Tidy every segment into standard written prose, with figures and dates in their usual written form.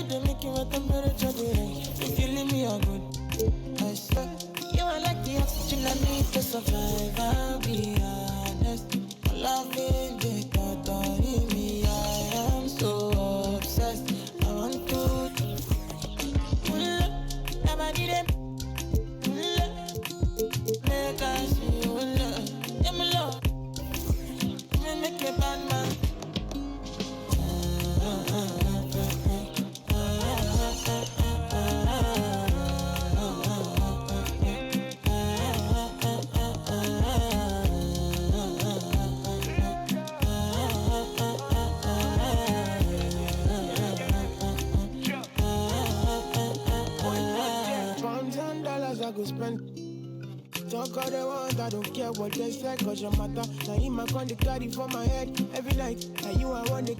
they make you a temperature rise. If you leave me a good, I swear. You are like the oxygen I need to survive. I'll be honest. My love is the thought of me. I am so obsessed. I want to pull up. Nobody them. Pull up. Make us see you love. Yeah, my love. Me make a bad man. I go spend. Talk all they want, I don't care what they say, cause your matter. Now in my con, they carry for my head every night. Now you I want it.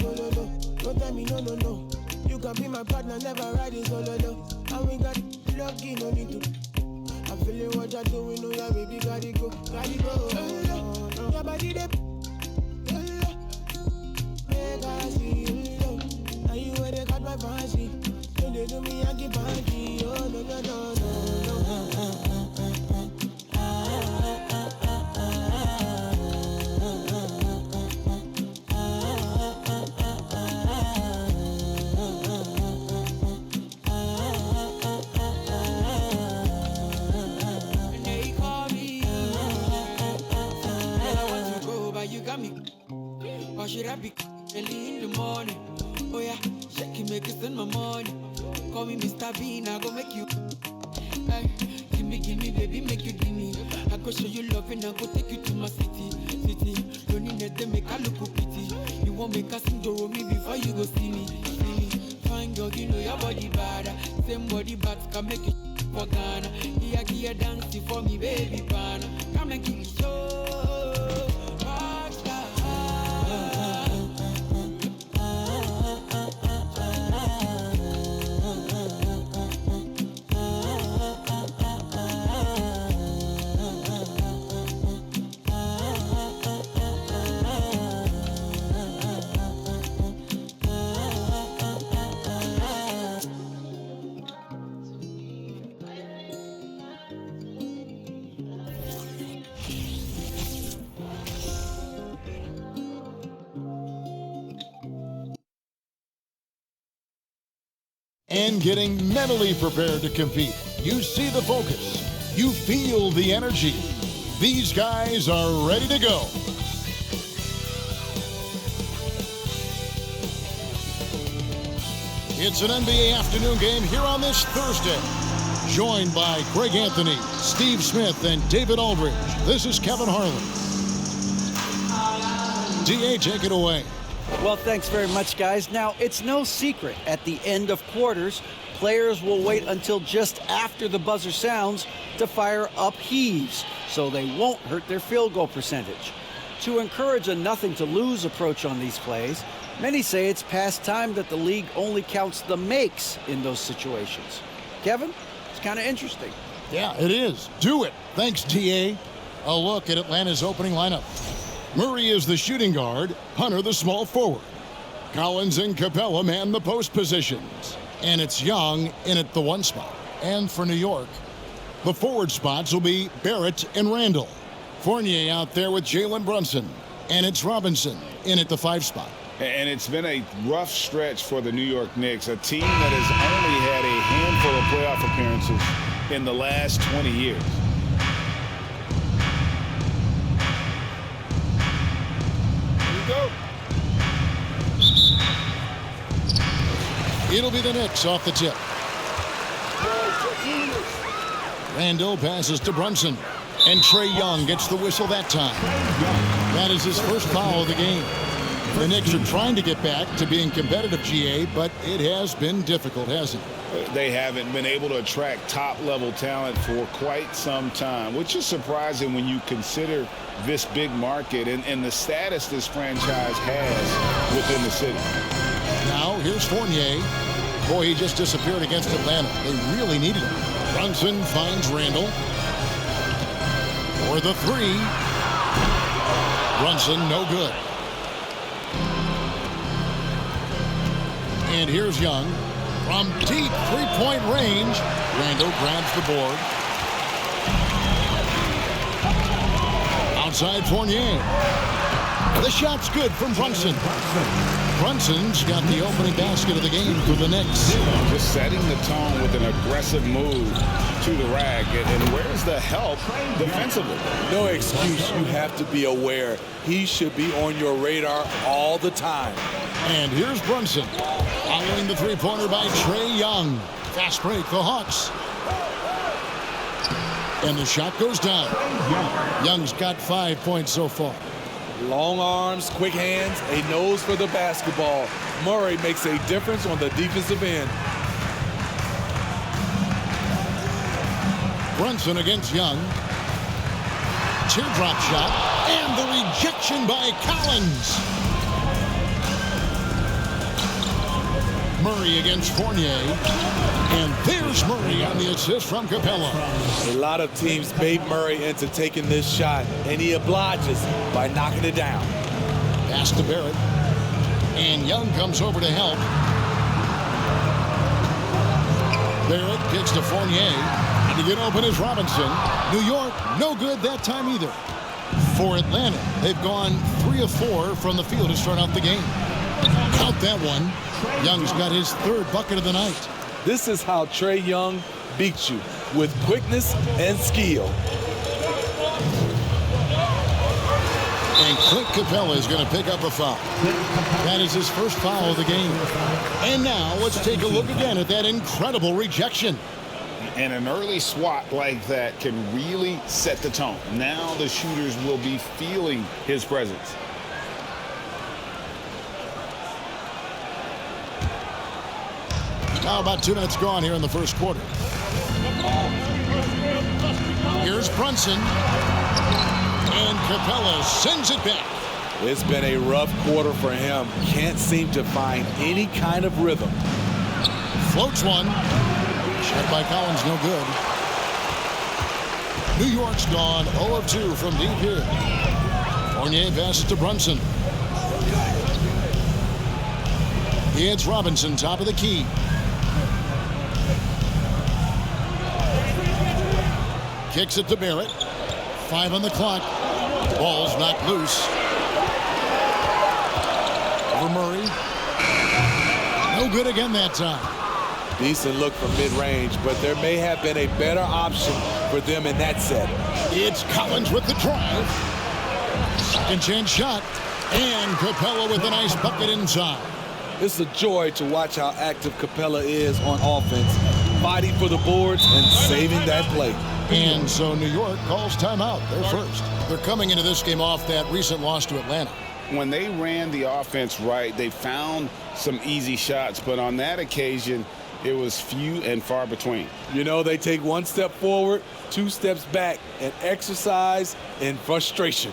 No, no, no. Don't tell me no, no, no. You can be my partner, never ride it solo, no. And we got lucky, no need to. I'm feeling what you're doing, oh yeah, baby, gotta go, gotta go. Your body, they. Make I see you, now you where they got my fancy. Don't they do me, I keep banky. Oh, no, no, no, no. Why should I be early in the morning? Oh yeah, shake it, make it send my money. Call me Mr. Bean, I go make you. Hey, give me, baby, make you give me. I go show you love and I go take you to my city. Don't need them, make I look pity. You won't make us sing to me before you go see me. Fine girl, you know your body bad. Same body bad can make you for Ghana. Here, dancing for me, baby, pana. Come and give me show. And getting mentally prepared to compete. You see the focus. You feel the energy. These guys are ready to go. It's an NBA afternoon game here on this Thursday. Joined by Greg Anthony, Steve Smith, and David Aldridge. This is Kevin Harlan. DA, take it away. Well, thanks very much, guys. Now, it's no secret at the end of quarters, players will wait until just after the buzzer sounds to fire up heaves, so they won't hurt their field goal percentage. To encourage a nothing-to-lose approach on these plays, many say it's past time that the league only counts the makes in those situations. Kevin, it's kind of interesting. Yeah, it is. Do it. Thanks, DA. A look at Atlanta's opening lineup. Murray is the shooting guard, Hunter the small forward. Collins and Capella man the post positions. And it's Young in at the one spot. And for New York, the forward spots will be Barrett and Randall. Fournier out there with Jalen Brunson. And it's Robinson in at the 5 spot. And it's been a rough stretch for the New York Knicks, a team that has only had a handful of playoff appearances in the last 20 years. Go. It'll be the Knicks off the tip. Randall passes to Brunson. And Trae Young gets the whistle that time. That is his first foul of the game. The Knicks are trying to get back to being competitive, GA, but it has been difficult, hasn't it? They haven't been able to attract top-level talent for quite some time, which is surprising when you consider this big market and the status this franchise has within the city. Now, here's Fournier. Boy, he just disappeared against Atlanta. They really needed him. Brunson finds Randall. For the 3. Brunson, no good. And here's Young from deep three-point range. Randall grabs the board. Outside Fournier. The shot's good from Brunson. Brunson's got the opening basket of the game for the Knicks. Just setting the tone with an aggressive move to the rack. And where's the help defensively? No excuse. You have to be aware. He should be on your radar all the time. And here's Brunson. Following the three-pointer by Trae Young. Fast break, the Hawks. And the shot goes down. Young's got 5 points so far. Long arms, quick hands, a nose for the basketball. Murray makes a difference on the defensive end. Brunson against Young. Teardrop shot. And the rejection by Collins. Murray against Fournier. And there's Murray on the assist from Capella. A lot of teams bait Murray into taking this shot, and he obliges by knocking it down. Pass to Barrett. And Young comes over to help. Barrett kicks to Fournier. And to get open is Robinson. New York, no good that time either. For Atlanta, they've gone 3 of 4 from the field to start out the game. Count that one. Young's got his 3rd bucket of the night. This is how Trae Young beats you, with quickness and skill. And Clint Capella is going to pick up a foul. That is his first foul of the game. And now let's take a look again at that incredible rejection. And an early swat like that can really set the tone. Now the shooters will be feeling his presence. Now about 2 minutes gone here in the first quarter. Here's Brunson. And Capella sends it back. It's been a rough quarter for him. Can't seem to find any kind of rhythm. Floats one. Shot by Collins, no good. New York's gone 0 of 2 from deep here. Fournier passes to Brunson. It's Robinson, top of the key. Kicks it to Barrett. 5 on the clock. Ball's knocked loose. Over Murray. No good again that time. Decent look from mid-range, but there may have been a better option for them in that set. It's Collins with the drive. Second chance shot. And Capella with a nice bucket inside. It's a joy to watch how active Capella is on offense, fighting for the boards and saving that play. And so New York calls timeout. They're first. They're coming into this game off that recent loss to Atlanta. When they ran the offense right, they found some easy shots, but on that occasion, it was few and far between. You know, they take 1 step forward, 2 steps back, and exercise in frustration.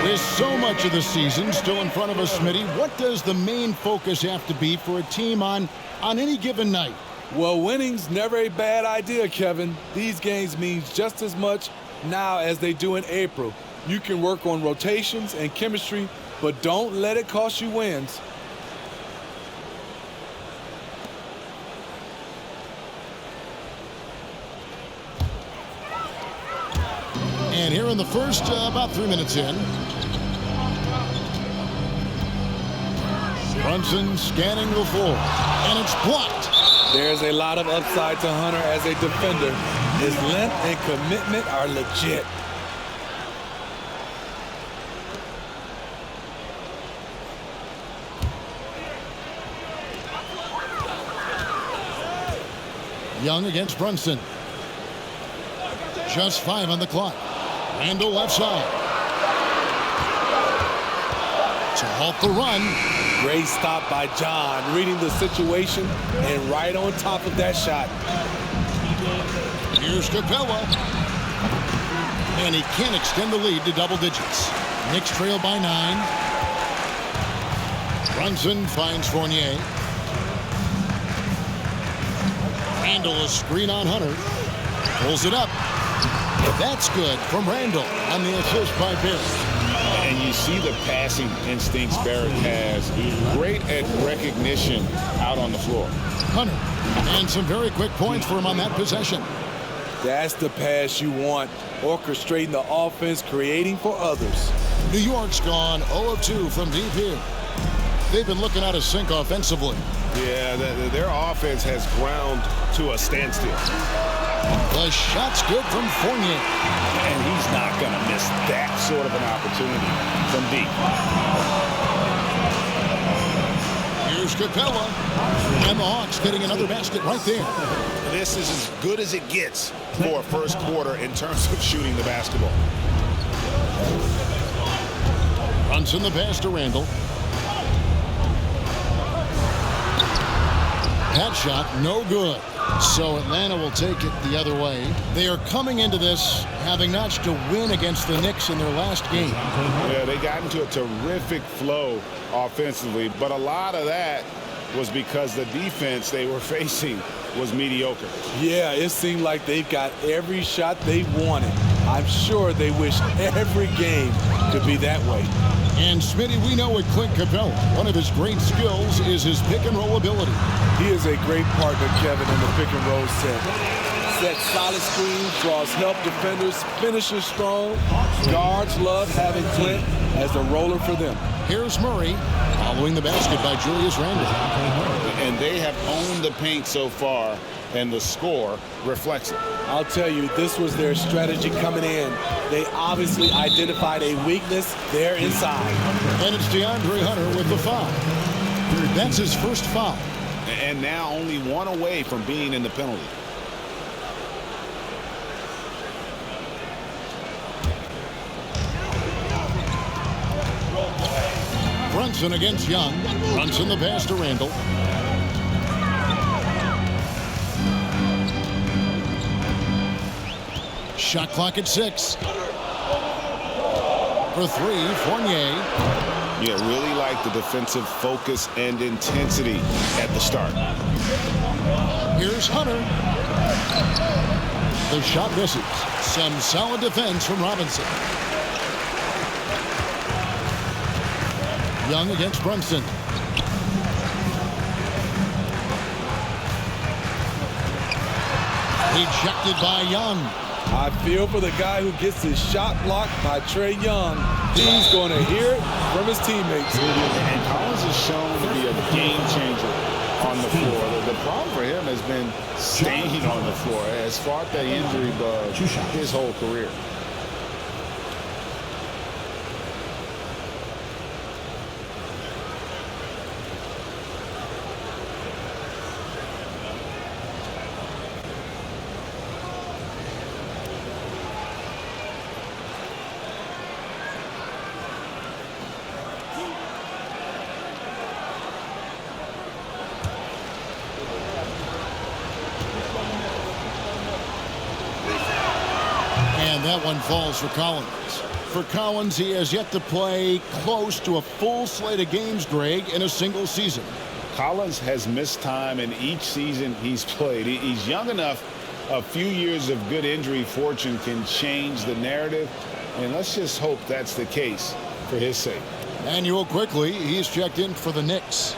With so much of the season still in front of us, Smitty, what does the main focus have to be for a team on any given night? Well, winning's never a bad idea, Kevin. These games mean just as much now as they do in April. You can work on rotations and chemistry, but don't let it cost you wins. And here in the first, about 3 minutes in. Brunson scanning the floor, and it's blocked. There's a lot of upside to Hunter as a defender. His length and commitment are legit. Young against Brunson. Just 5 on the clock. Randall left side. To halt the run. Great stop by John, reading the situation and right on top of that shot. Here's Capella. And he can't extend the lead to double digits. Knicks trail by 9. Brunson finds Fournier. Randall a screen on Hunter. Pulls it up. That's good from Randall on the assist by Barrett. And you see the passing instincts Barrett has. Great at recognition out on the floor. Hunter. And some very quick points for him on that possession. That's the pass you want. Orchestrating the offense, creating for others. New York's gone 0 of 2 from deep here. They've been looking out of sync offensively. Yeah, their offense has ground to a standstill. The shot's good from Fournier. And he's not going to miss that sort of an opportunity from deep. Here's Capella. And the Hawks getting another basket right there. This is as good as it gets for a first quarter in terms of shooting the basketball. Brunson the pass to Randall. That shot, no good. So Atlanta will take it the other way. They are coming into this having notched to win against the Knicks in their last game. Yeah, they got into a terrific flow offensively, but a lot of that was because the defense they were facing was mediocre. Yeah, it seemed like they've got every shot they wanted. I'm sure they wish every game could be that way. And Smitty, we know with Clint Capella, one of his great skills is his pick and roll ability. He is a great partner, Kevin, in the pick and roll set. Set solid screens, draws help defenders, finishes strong. Guards love having Clint as the roller for them. Here's Murray following the basket by Julius Randle. And they have owned the paint so far, and the score reflects it. I'll tell you, this was their strategy coming in. They obviously identified a weakness there inside. And it's DeAndre Hunter with the foul. That's his first foul. And now only one away from being in the penalty. Brunson against Young. Brunson the pass to Randall. Shot clock at 6. For 3, Fournier. Yeah, really like the defensive focus and intensity at the start. Here's Hunter. The shot misses. Some solid defense from Robinson. Young against Brunson. Ejected by Young. I feel for the guy who gets his shot blocked by Trae Young. He's going to hear it from his teammates. And Collins is shown to be a game changer on the floor. The problem for him has been staying on the floor. Has fought that injury bug his whole career. That one falls for Collins. For Collins, he has yet to play close to a full slate of games, Greg, in a single season. Collins has missed time in each season he's played. He's young enough. A few years of good injury fortune can change the narrative, and let's just hope that's the case for his sake. Manuel quickly, he's checked in for the Knicks.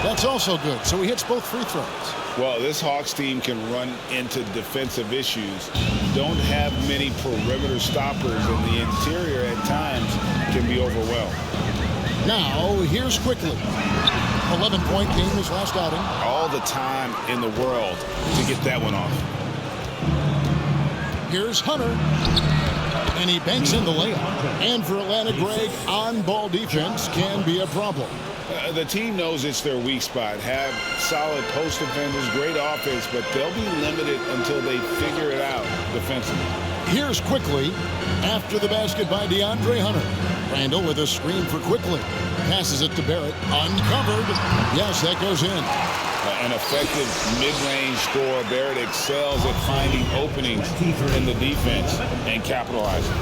That's also good, so he hits both free throws. Well, this Hawks team can run into defensive issues. Don't have many perimeter stoppers, and the interior at times can be overwhelmed. Now, here's quickly. 11-point game his last outing. All the time in the world to get that one off. Here's Hunter. And he banks in the layup. And for Atlanta, Greg, on-ball defense can be a problem. The team knows it's their weak spot. Have solid post defenders, great offense, but they'll be limited until they figure it out defensively. Here's quickly after the basket by DeAndre Hunter. Randall with a screen for Quickly. Passes it to Barrett. Uncovered. Yes, that goes in. An effective mid-range scorer. Barrett excels at finding openings in the defense and capitalizing.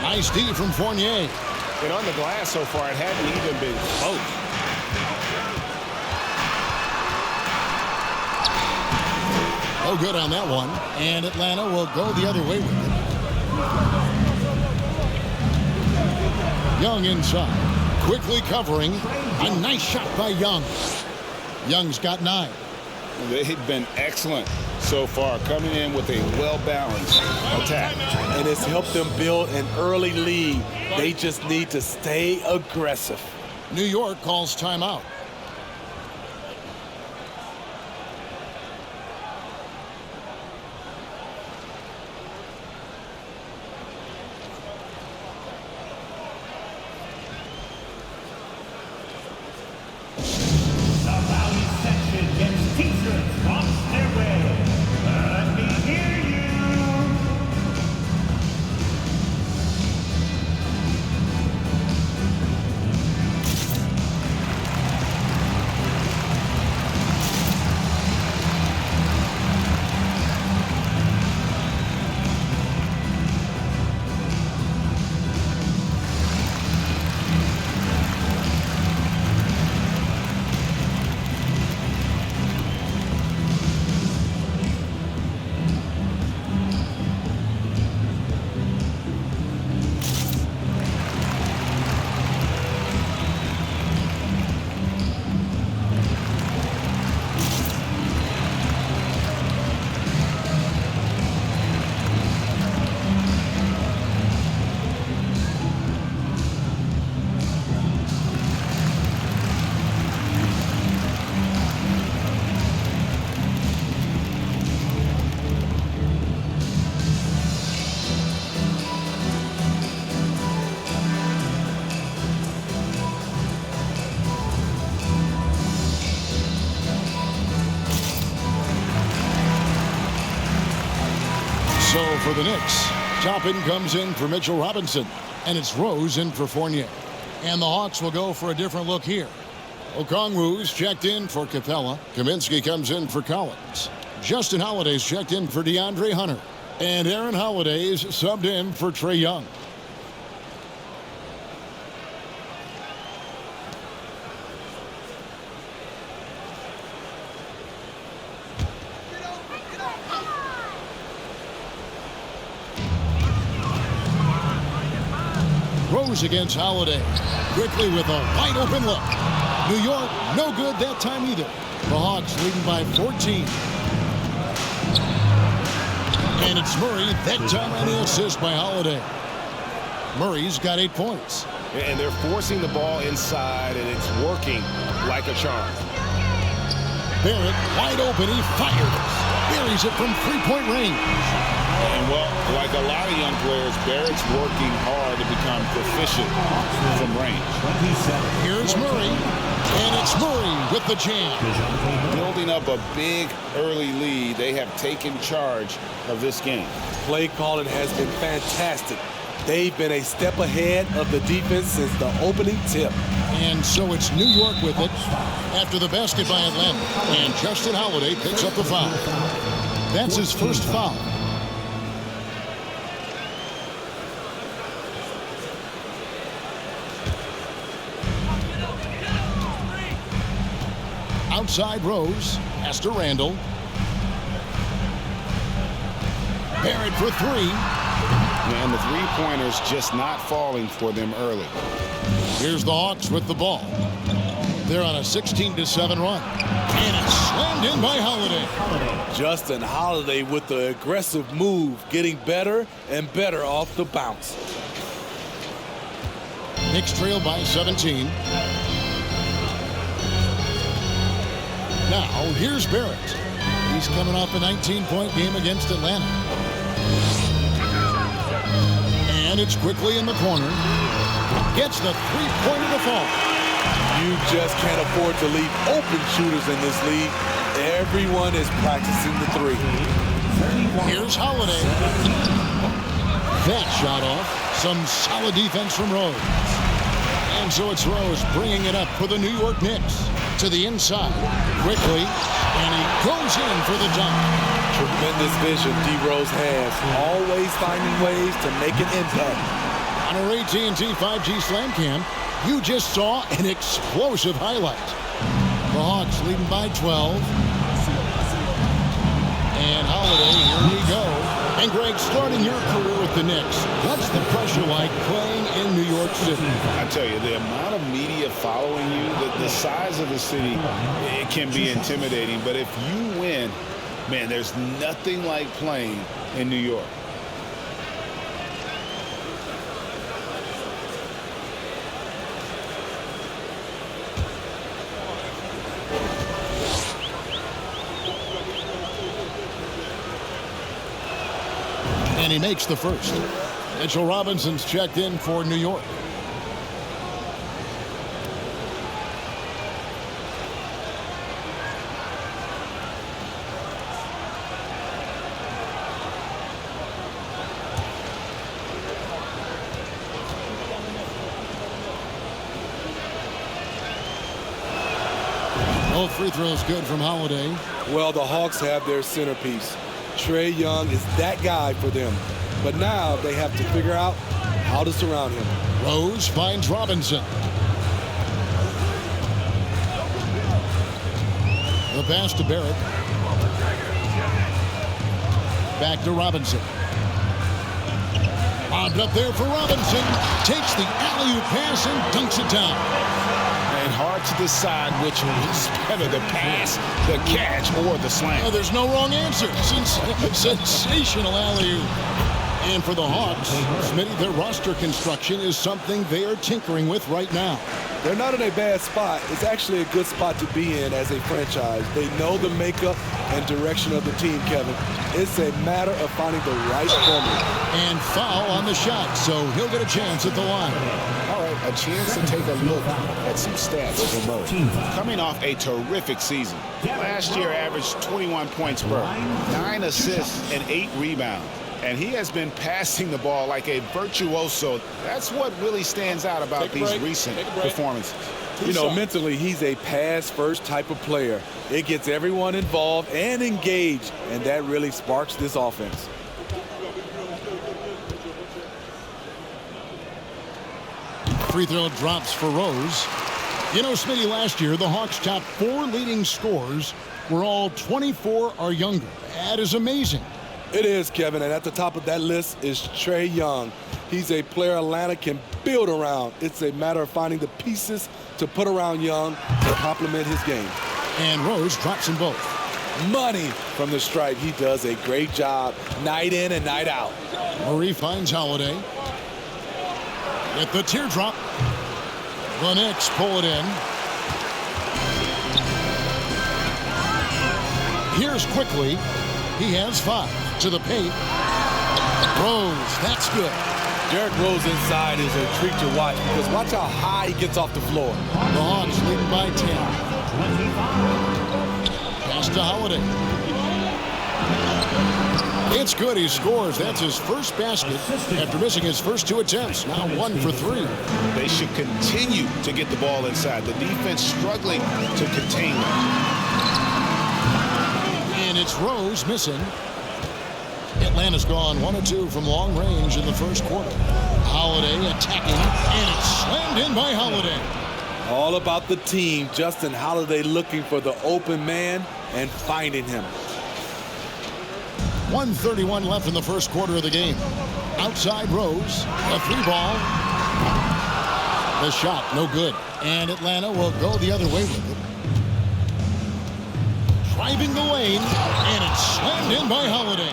Nice D from Fournier. And on the glass so far, it hadn't even been close. Oh, good on that one. And Atlanta will go the other way with it. Young inside. Quickly covering. A nice shot by Young. Young's got 9. They've been excellent so far, coming in with a well-balanced attack. And it's helped them build an early lead. They just need to stay aggressive. New York calls timeout. So for the Knicks, Toppin comes in for Mitchell Robinson, and it's Rose in for Fournier. And the Hawks will go for a different look here. Okongwu's checked in for Capella. Kaminsky comes in for Collins. Justin Holiday's checked in for DeAndre Hunter. And Aaron Holiday's subbed in for Trae Young. Rose against Holiday. Quickly with a wide open look. New York, no good that time either. The Hawks leading by 14. And it's Murray, that time on the assist by Holiday. Murray's got 8 points. And they're forcing the ball inside, and it's working like a charm. Barrett, wide open, he fires. Buries it from three-point range. And, well, like a lot of young players, Barrett's working hard to become proficient from range. Here's Murray, and it's Murray with the jam. Building up a big early lead, they have taken charge of this game. Play calling has been fantastic. They've been a step ahead of the defense since the opening tip. And so it's New York with it after the basket by Atlanta. And Justin Holiday picks up the foul. That's his first foul. Outside Rose, pass to Randall. Barrett for three. And the three-pointers just not falling for them early. Here's the Hawks with the ball. They're on a 16-7 run. And it's slammed in by Holiday. Justin Holiday with the aggressive move, getting better and better off the bounce. Knicks trail by 17. Now, here's Barrett. He's coming off a 19-point game against Atlanta. And it's quickly in the corner. Gets the three-pointer to fall. You just can't afford to leave open shooters in this league. Everyone is practicing the three. Here's Holiday. That shot off. Some solid defense from Rose. And so it's Rose bringing it up for the New York Knicks. To the inside. Quickly. And he goes in for the dunk. Tremendous vision D. Rose has. Always finding ways to make an impact. On our AT&T 5G Slam Cam, you just saw an explosive highlight. The Hawks leading by 12. And Holiday, here we go. And Greg, starting your career with the Knicks, what's the pressure like playing in New York City? I tell you, the amount of media following you, the size of the city, it can be intimidating. But if you win, man, there's nothing like playing in New York. And he makes the first. Mitchell Robinson's checked in for New York. Both free throws good from Holiday. Well, the Hawks have their centerpiece. Trae Young is that guy for them. But now they have to figure out how to surround him. Rose finds Robinson. The pass to Barrett. Back to Robinson. Bobbed up there for Robinson. Takes the alley-oop pass and dunks it down. And hard to decide which was better, the pass, the catch, or the slam. Oh, there's no wrong answer. Sensational alley-oop. And for the Hawks, Smitty, their roster construction is something they are tinkering with right now. They're not in a bad spot. It's actually a good spot to be in as a franchise. They know the makeup and direction of the team, Kevin. It's a matter of finding the right formula. And foul on the shot, so he'll get a chance at the line. All right, a chance to take a look at some stats for Murray. Coming off a terrific season. Last year averaged 21 points per, 9 assists, and 8 rebounds. And he has been passing the ball like a virtuoso. That's what really stands out about these recent performances. You know, mentally, he's a pass-first type of player. It gets everyone involved and engaged, and that really sparks this offense. Free throw drops for Rose. You know, Smitty, last year, the Hawks' top 4 leading scorers were all 24 or younger. That is amazing. It is, Kevin, and at the top of that list is Trae Young. He's a player Atlanta can build around. It's a matter of finding the pieces to put around Young to complement his game. And Rose drops them both. Money from the stripe. He does a great job night in and night out. Murray finds Holiday. With the teardrop. The Knicks pull it in. Here's quickly. He has 5 to the paint. Rose, that's good. Derrick Rose inside is a treat to watch because watch how high he gets off the floor. The Hawks leading by 10. Pass to Holiday. It's good. He scores. That's his first basket after missing his first 2 attempts. Now 1 for 3. They should continue to get the ball inside. The defense struggling to contain them. And it's Rose missing. Atlanta's gone 1 of 2 from long range in the first quarter. Holiday attacking, and it's slammed in by Holiday. All about the team. Justin Holiday looking for the open man and finding him. 1:31 left in the first quarter of the game. Outside Rose, a 3-ball. The shot, no good. And Atlanta will go the other way with it. Driving the lane, and it's slammed in by Holiday.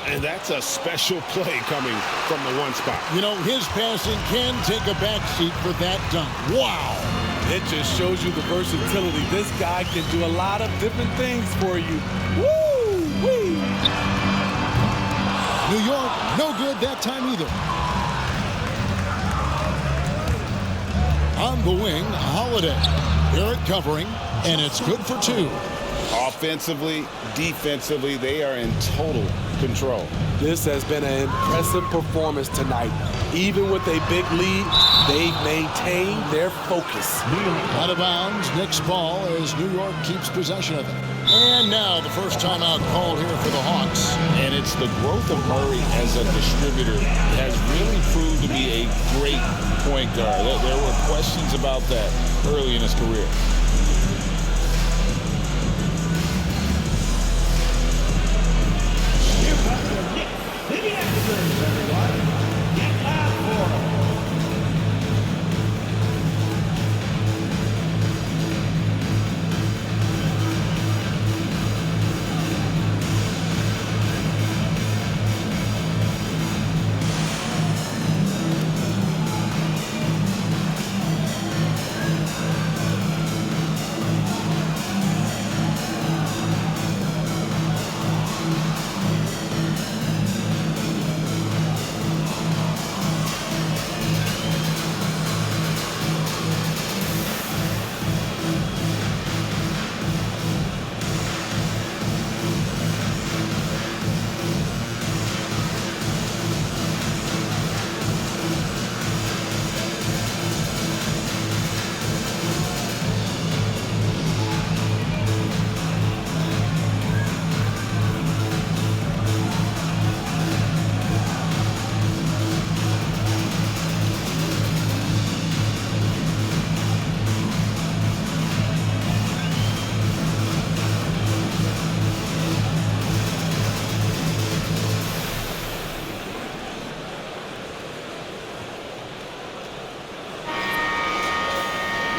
And that's a special play coming from the one spot. You know, his passing can take a backseat for that dunk. Wow. It just shows you the versatility. This guy can do a lot of different things for you. Woo-wee! New York, no good that time either. On the wing, Holiday. Barrett covering, and it's good for 2. Offensively, defensively, they are in total control. This has been an impressive performance tonight. Even with a big lead, they've maintained their focus. Out of bounds, Knicks ball as New York keeps possession of it. And now the first timeout called here for the Hawks. And it's the growth of Murray as a distributor has really proved to be a great point guard. There were questions about that early in his career.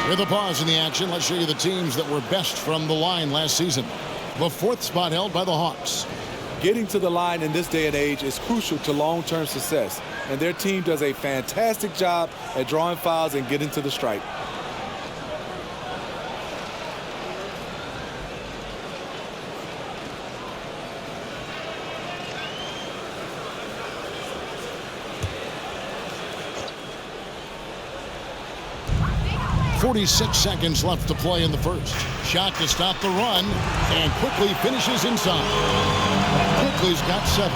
With a pause in the action, let's show you the teams that were best from the line last season. The 4th spot held by the Hawks. Getting to the line in this day and age is crucial to long-term success, and their team does a fantastic job at drawing fouls and getting to the stripe. .46 seconds left to play in the first. Shot to stop the run, and quickly finishes inside. Quickly's got 7.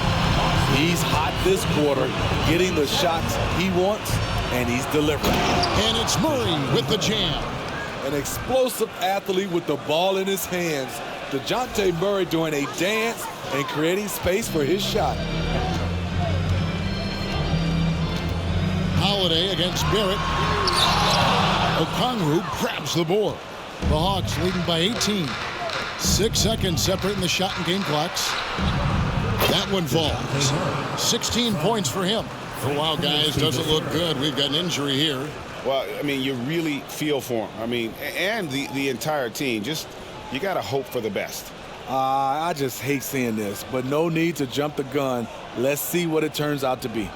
He's hot this quarter, getting the shots he wants, and he's delivering. And it's Murray with the jam. An explosive athlete with the ball in his hands. DeJounte Murray doing a dance and creating space for his shot. Holiday against Barrett. Okongwu grabs the board. The Hawks leading by 18. 6 seconds separating the shot and game clocks. That one falls. 16 points for him. Oh, wow, guys, doesn't look good. We've got an injury here. Well, I mean, you really feel for him. I mean, and the entire team. Just, you got to hope for the best. I just hate seeing this, but no need to jump the gun. Let's see what it turns out to be.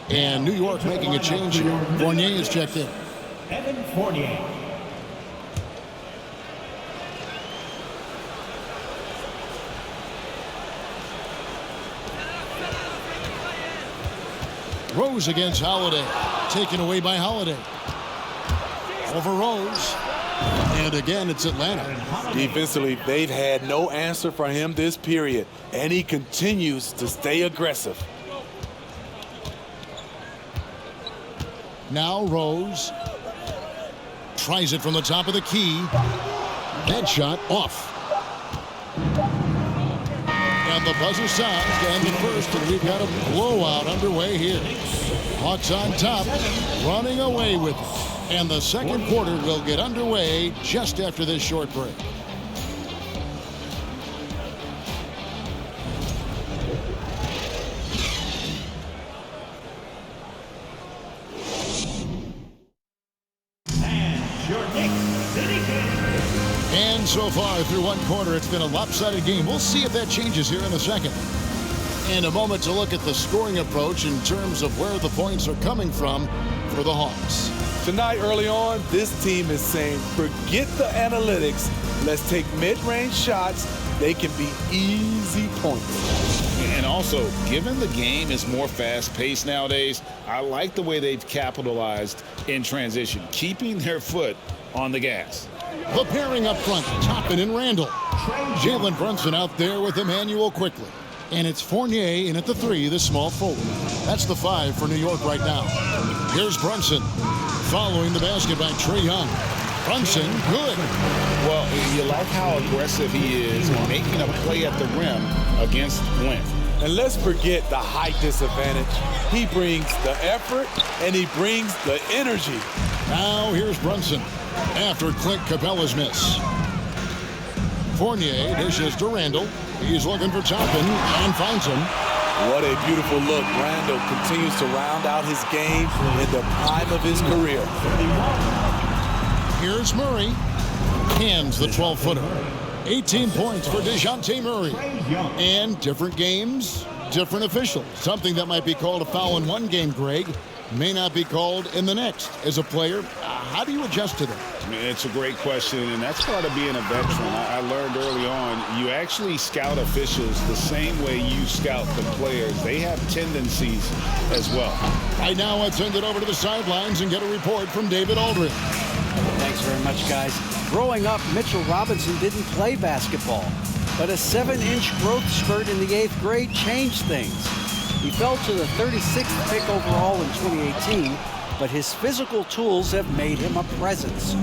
And New York making a change here. Fournier is checked in. Evan Fournier. Rose against Holiday. Taken away by Holiday. Over Rose. And again, it's Atlanta. Defensively, they've had no answer for him this period, and he continues to stay aggressive. Now Rose tries it from the top of the key. That shot off. And the buzzer sounds to end the first, and we've got a blowout underway here. Hawks on top, running away with it. And the second quarter will get underway just after this short break. And so far through one quarter, it's been a lopsided game. We'll see if that changes here in a second. And a moment to look at the scoring approach in terms of where the points are coming from for the Hawks. Tonight, early on, this team is saying, forget the analytics. Let's take mid-range shots. They can be easy points. And also, given the game is more fast-paced nowadays, I like the way they've capitalized in transition, keeping their foot on the gas. The pairing up front, Toppin and Randall. Jalen Brunson out there with Emmanuel quickly. And it's Fournier in at the 3, the small forward. That's the 5 for New York right now. Here's Brunson. Following the basket by Trae Young. Brunson, good. Well, you like how aggressive he is making a play at the rim against length. And let's forget the height disadvantage. He brings the effort, and he brings the energy. Now here's Brunson after Clint Capella's miss. Fournier dishes to Randall. He's looking for Toppin and finds him. What a beautiful look. Randall continues to round out his game in the prime of his career. Here's Murray. Hands the 12-footer. 18 points for DeJounte Murray. And different games, different officials. Something that might be called a foul in one game, Greg, may not be called in the next. As a player, how do you adjust to that? I mean, it's a great question, and that's part of being a veteran. I learned early on, you actually scout officials the same way you scout the players. They have tendencies as well. Right now, let's send it over to the sidelines and get a report from David Aldridge. Thanks very much, guys. Growing up, Mitchell Robinson didn't play basketball, but a 7-inch growth spurt in the 8th grade changed things. He fell to the 36th pick overall in 2018, but his physical tools have made him a presence.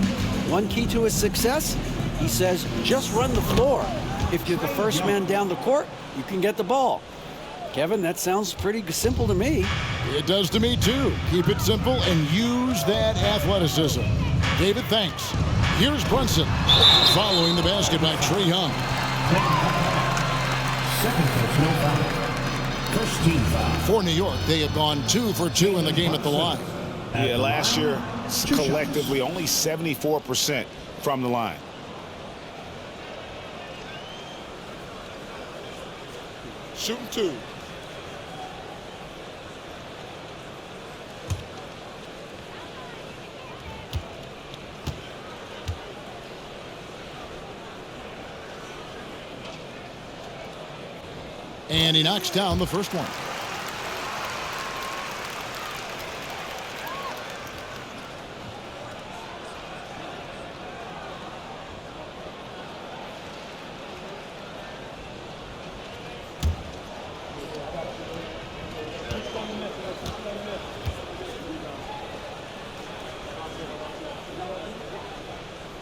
One key to his success, he says, just run the floor. If you're the first man down the court, you can get the ball. Kevin, that sounds pretty simple to me. It does to me, too. Keep it simple and use that athleticism. David, thanks. Here's Brunson, following the basket by Trae Young. First team foul. For New York, they have gone 2 for 2 in the game at the line. Yeah, last year, collectively, only 74% from the line. Shooting 2. And he knocks down the first one.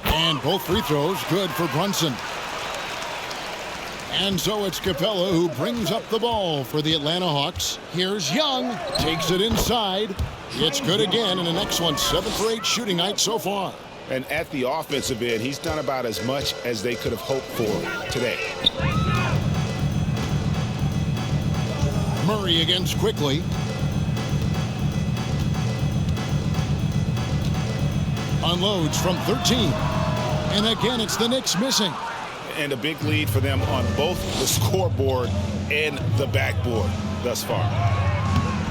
And both free throws good for Brunson. And so it's Capella who brings up the ball for the Atlanta Hawks. Here's Young, takes it inside. It's good again in an excellent 7 for 8 shooting night so far. And at the offensive end, he's done about as much as they could have hoped for today. Murray against quickly. Unloads from 13. And again, it's the Knicks missing. And a big lead for them on both the scoreboard and the backboard thus far.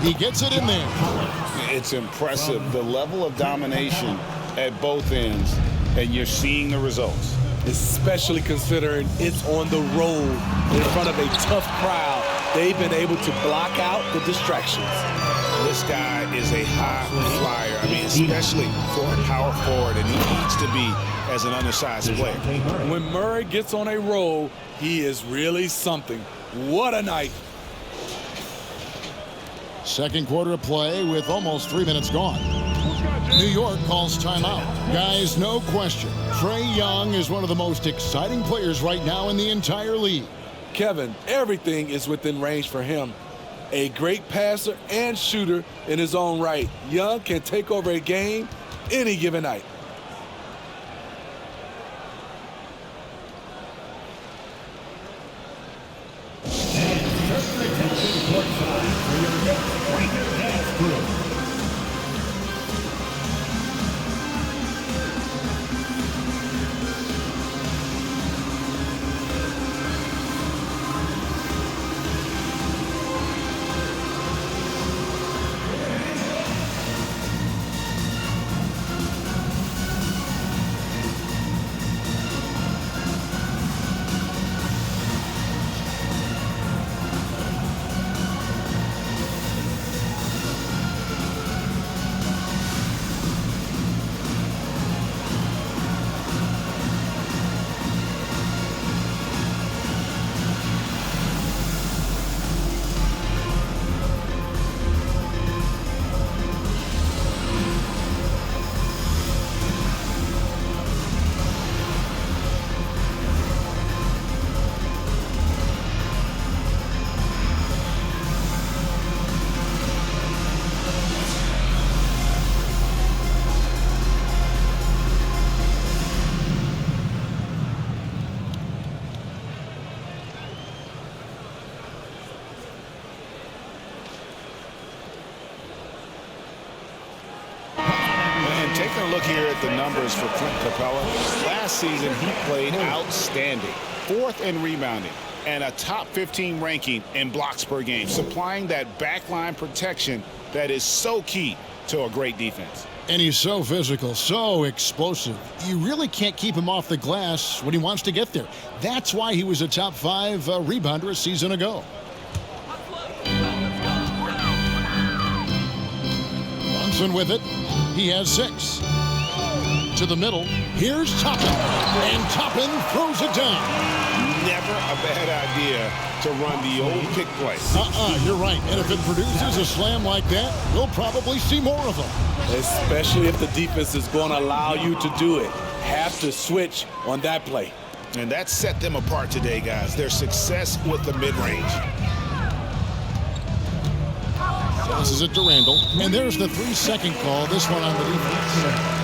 He gets it in there. It's impressive, the level of domination at both ends, and you're seeing the results. Especially considering it's on the road in front of a tough crowd. They've been able to block out the distractions. This guy is a high flyer. I mean, especially for a power forward, and he needs to be as an undersized player. When Murray gets on a roll, he is really something. What a night. Second quarter of play with almost 3 minutes gone. New York calls timeout. Guys, no question, Trae Young is one of the most exciting players right now in the entire league. Kevin, everything is within range for him. A great passer and shooter in his own right. Young can take over a game any given night. Taking a look here at the numbers for Clint Capella. Last season, he played outstanding. 4th in rebounding and a top 15 ranking in blocks per game, supplying that backline protection that is so key to a great defense. And he's so physical, so explosive. You really can't keep him off the glass when he wants to get there. That's why he was a top 5 rebounder a season ago. Brunson with it. He has 6. To the middle. Here's Toppin. And Toppin throws it down. Never a bad idea to run the old pick play. You're right. And if it produces a slam like that, we'll probably see more of them. Especially if the defense is going to allow you to do it. Have to switch on that play. And that set them apart today, guys. Their success with the mid-range. Passes it to Randall. And there's the 3-second call. This one on the defense.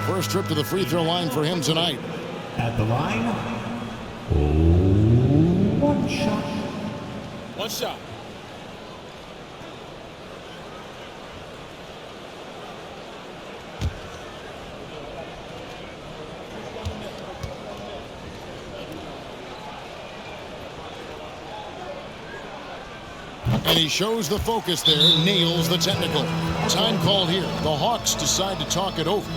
First trip to the free throw line for him tonight. At the line, one shot. One shot. And he shows the focus there, nails the technical. Time called here. The Hawks decide to talk it over.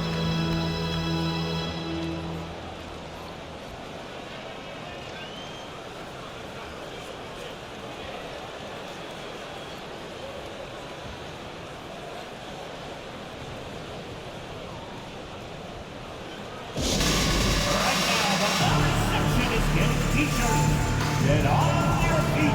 Get on your feet.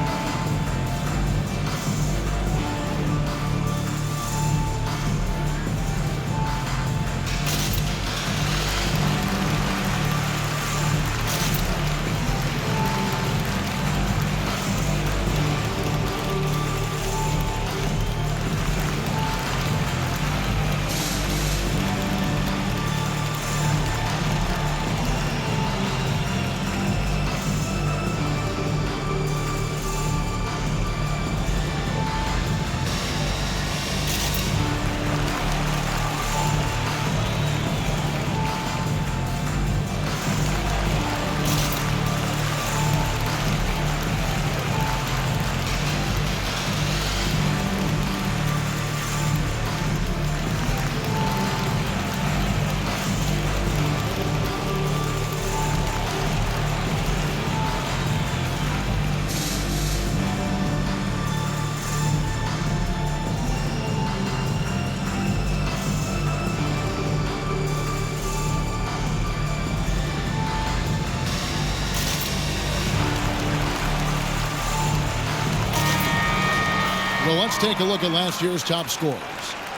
So let's take a look at last year's top scorers.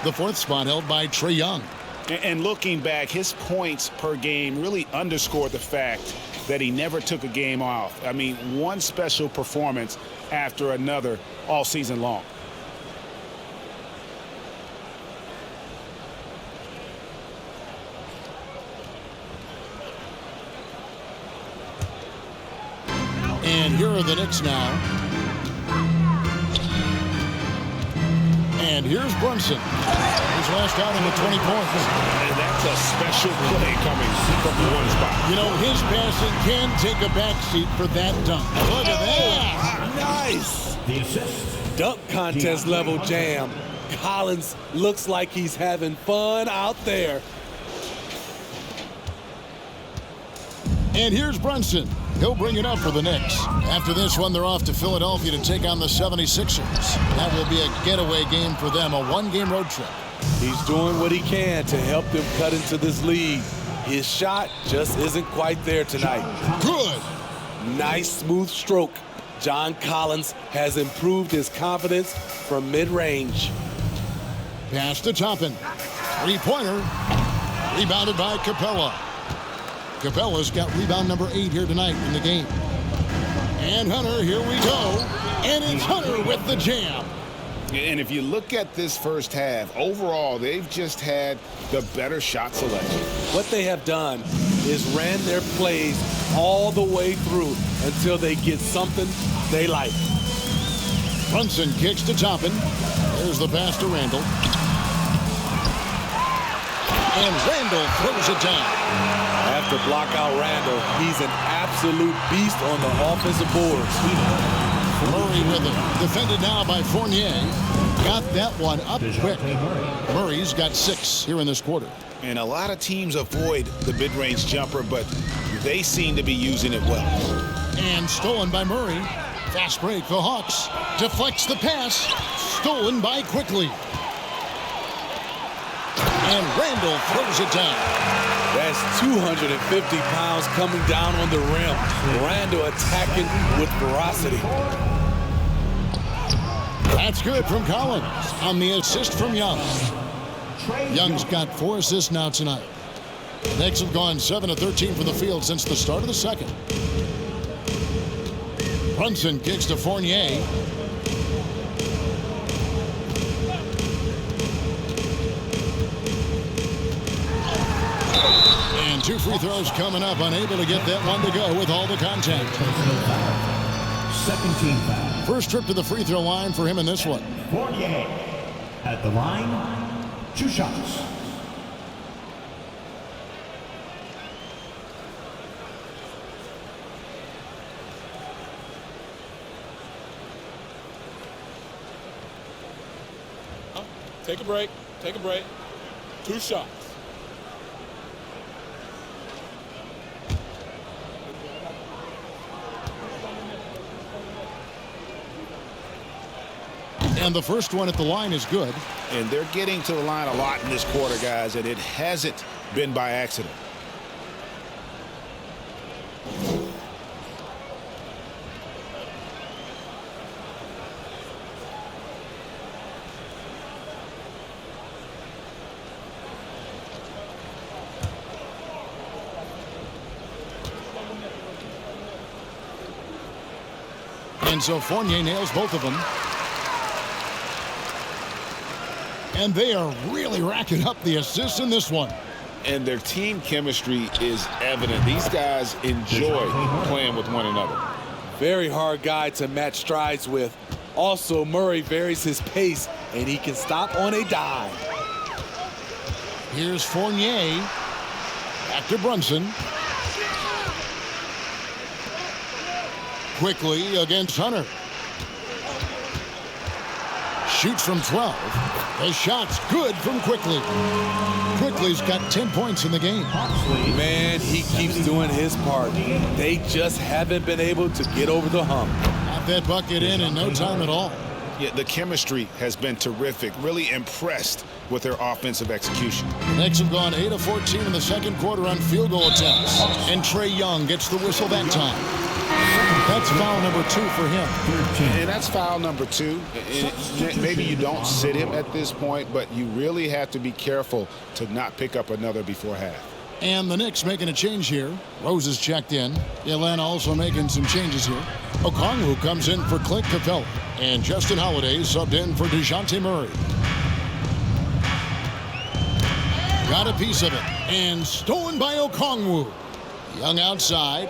The fourth spot held by Trae Young. And looking back, his points per game really underscored the fact that he never took a game off. I mean, one special performance after another all season long. And here are the Knicks now. And here's Brunson. His last outing with 20 points. And that's a special play coming from the one spot. You know, his passing can take a backseat for that dunk. Look at that. Nice. The assist. Dunk contest level jam. Collins looks like he's having fun out there. And here's Brunson. He'll bring it up for the Knicks. After this one, they're off to Philadelphia to take on the 76ers. That will be a getaway game for them, a one-game road trip. He's doing what he can to help them cut into this lead. His shot just isn't quite there tonight. Good. Nice, smooth stroke. John Collins has improved his confidence from mid-range. Pass to Toppin. Three-pointer. Rebounded by Capella. Capella's got rebound number 8 here tonight in the game. And Hunter, here we go. And it's Hunter with the jam. And if you look at this first half, overall, they've just had the better shot selection. What they have done is ran their plays all the way through until they get something they like. Brunson kicks to Toppin. There's the pass to Randall. And Randall throws it down. After block out Randall, he's an absolute beast on the offensive boards. Murray with it. Defended now by Fournier. Got that one up quick. Murray's got 6 here in this quarter. And a lot of teams avoid the mid-range jumper, but they seem to be using it well. And stolen by Murray. Fast break, the Hawks. Deflects the pass. Stolen by Quickly. And Randall throws it down. That's 250 pounds coming down on the rim. Randall attacking with ferocity. That's good from Collins on the assist from Young. Young's got 4 assists now tonight. Knicks have gone 7 of 13 from the field since the start of the second. Brunson kicks to Fournier. And 2 free throws coming up, unable to get that one to go with all the contact. Second team foul. First trip to the free throw line for him in this one. Fournier at the line. 2 shots. Take a break. Take a break. 2 shots. And the first one at the line is good. And they're getting to the line a lot in this quarter, guys, and it hasn't been by accident. And so Fournier nails both of them. And they are really racking up the assists in this one. And their team chemistry is evident. These guys enjoy playing with one another. Very hard guy to match strides with. Also, Murray varies his pace, and he can stop on a dime. Here's Fournier. Back to Brunson. Quickly against Hunter. Shoots from 12. The shot's good from Quickly. Quickly's got 10 points in the game. Man, he keeps doing his part. They just haven't been able to get over the hump. Got that bucket in no time at all. Yeah, the chemistry has been terrific. Really impressed with their offensive execution. The Knicks have gone 8 of 14 in the second quarter on field goal attempts. And Trae Young gets the whistle that time. That's foul number 2 for him. And that's foul number 2. And maybe you don't sit him at this point, but you really have to be careful to not pick up another before half. And the Knicks making a change here. Rose is checked in. Atlanta also making some changes here. Okongwu comes in for Clint Capella. And Justin Holiday subbed in for DeJounte Murray. Got a piece of it. And stolen by Okongwu. Young outside.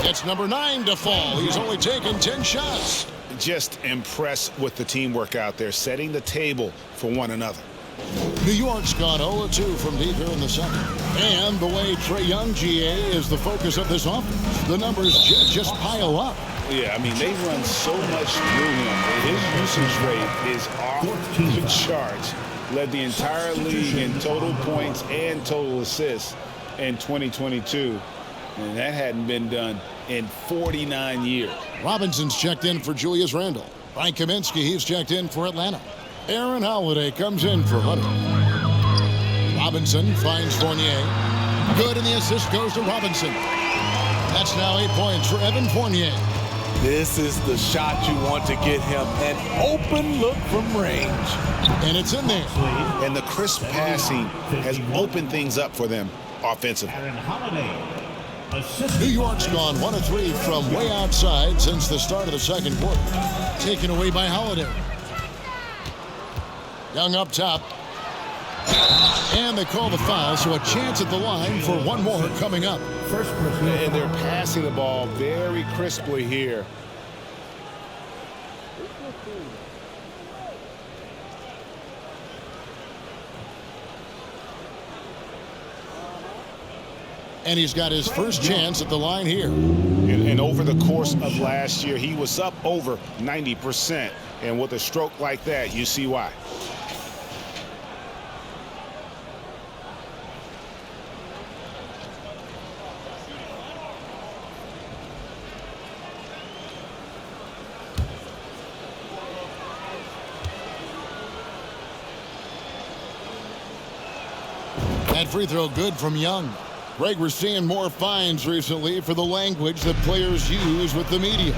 It's number 9 to fall. He's only taken 10 shots. Just impressed with the teamwork out there, setting the table for one another. New York's gone 0-2 from deep here in the second. And the way Trae Young, GA, is the focus of this offense. The numbers just pile up. Yeah, I mean, they run so much through him. His usage rate is off the charts. Led the entire league in total points and total assists in 2022. And that hadn't been done in 49 years. Robinson's checked in for Julius Randle. Frank Kaminsky, he's checked in for Atlanta. Aaron Holiday comes in for Hunter. Robinson finds Fournier. Good, and the assist goes to Robinson. That's now 8 points for Evan Fournier. This is the shot you want to get him. An open look from range. And it's in there. And the crisp passing has opened things up for them offensively. New York's gone 1-3 from way outside since the start of the second quarter. Taken away by Holiday. Young up top. And they call the foul, so a chance at the line for one more coming up. And they're passing the ball very crisply here. And he's got his first chance at the line here. And over the course of last year, he was up over 90%. And with a stroke like that, you see why. That free throw good from Young. Greg, we're seeing more fines recently for the language that players use with the media.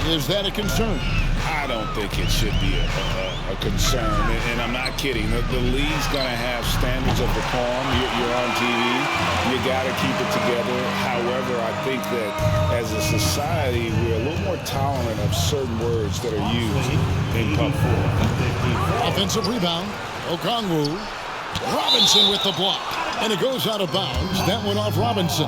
Is that a concern? I don't think it should be a concern, and I'm not kidding. The league's going to have standards of decorum. You're on TV. You got to keep it together. However, I think that as a society, we're a little more tolerant of certain words that are used in public. Offensive rebound. Okongwu. Robinson with the block. And it goes out of bounds. That went off Robinson.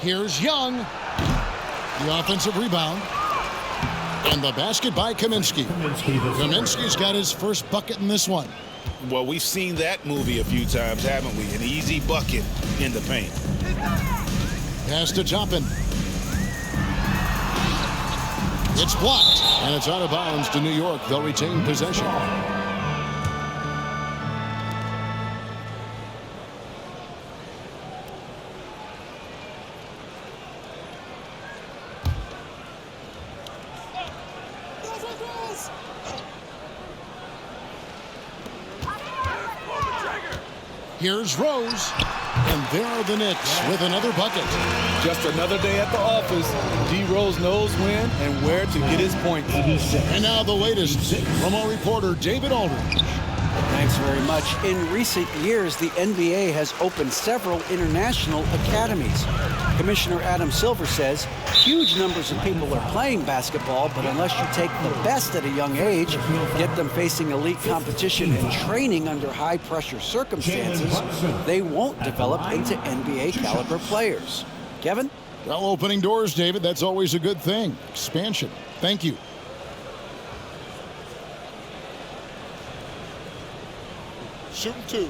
Here's Young. The offensive rebound. And the basket by Kaminsky. Kaminsky's got his first bucket in this one. Well, we've seen that movie a few times, haven't we? An easy bucket in the paint. Pass to Toppin. It's blocked. And it's out of bounds to New York. They'll retain possession. Here's Rose. And there are the Knicks with another bucket. Just another day at the office. D. Rose knows when and where to get his points. And now the latest from our reporter, David Aldridge. Thanks very much. In recent years, the NBA has opened several international academies. Commissioner Adam Silver says huge numbers of people are playing basketball, but unless you take the best at a young age, get them facing elite competition and training under high-pressure circumstances, they won't develop into NBA-caliber players. Kevin? Well, opening doors, David, that's always a good thing. Expansion. Thank you. Shooting two.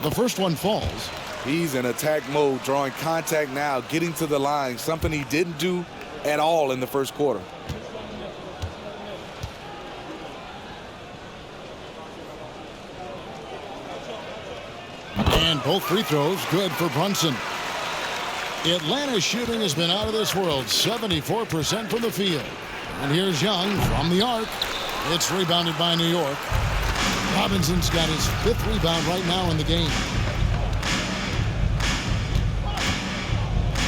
The first one falls. He's in attack mode, drawing contact now, getting to the line, something he didn't do at all in the first quarter. And both free throws good for Brunson. Atlanta's shooting has been out of this world, 74% from the field. And here's Young from the arc. It's rebounded by New York. Robinson's got his 5th rebound right now in the game.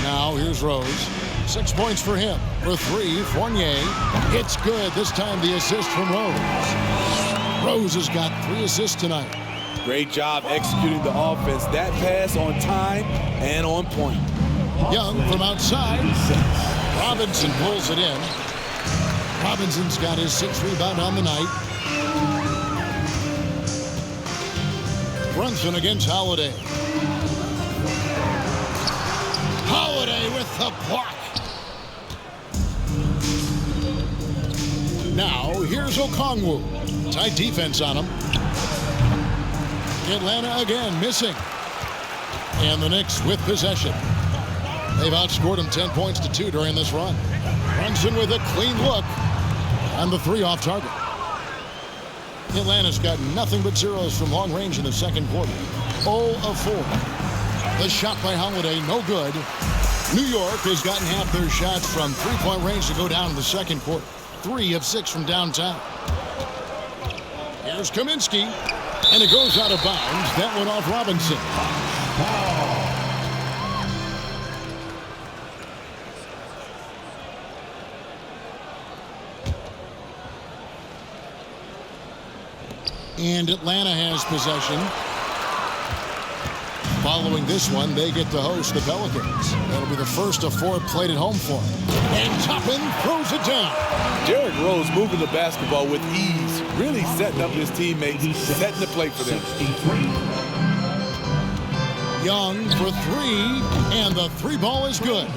Now here's Rose. 6 points for him. For 3, Fournier. It's good. This time the assist from Rose. Rose has got 3 assists tonight. Great job executing the offense. That pass on time and on point. Young from outside. Robinson pulls it in. Robinson's got his 6th rebound on the night. Brunson against Holiday. Holiday with the block. Now here's Okongwu. Tight defense on him. Atlanta again missing. And the Knicks with possession. They've outscored him 10 points to 2 during this run. Brunson with a clean look. And the 3 off target. Atlanta's got nothing but zeros from long range in the second quarter. 0 of 4. The shot by Holiday, no good. New York has gotten half their shots from 3-point range to go down in the second quarter. 3 of 6 from downtown. Here's Kaminsky. And it goes out of bounds. That went off Robinson. And Atlanta has possession. Following this one, they get to host the Pelicans. That'll be the first of 4 played at home for them. And Toppin throws it down. Derrick Rose moving the basketball with ease, really setting up his teammates, setting the play for them. Young for 3, and the 3 ball is good.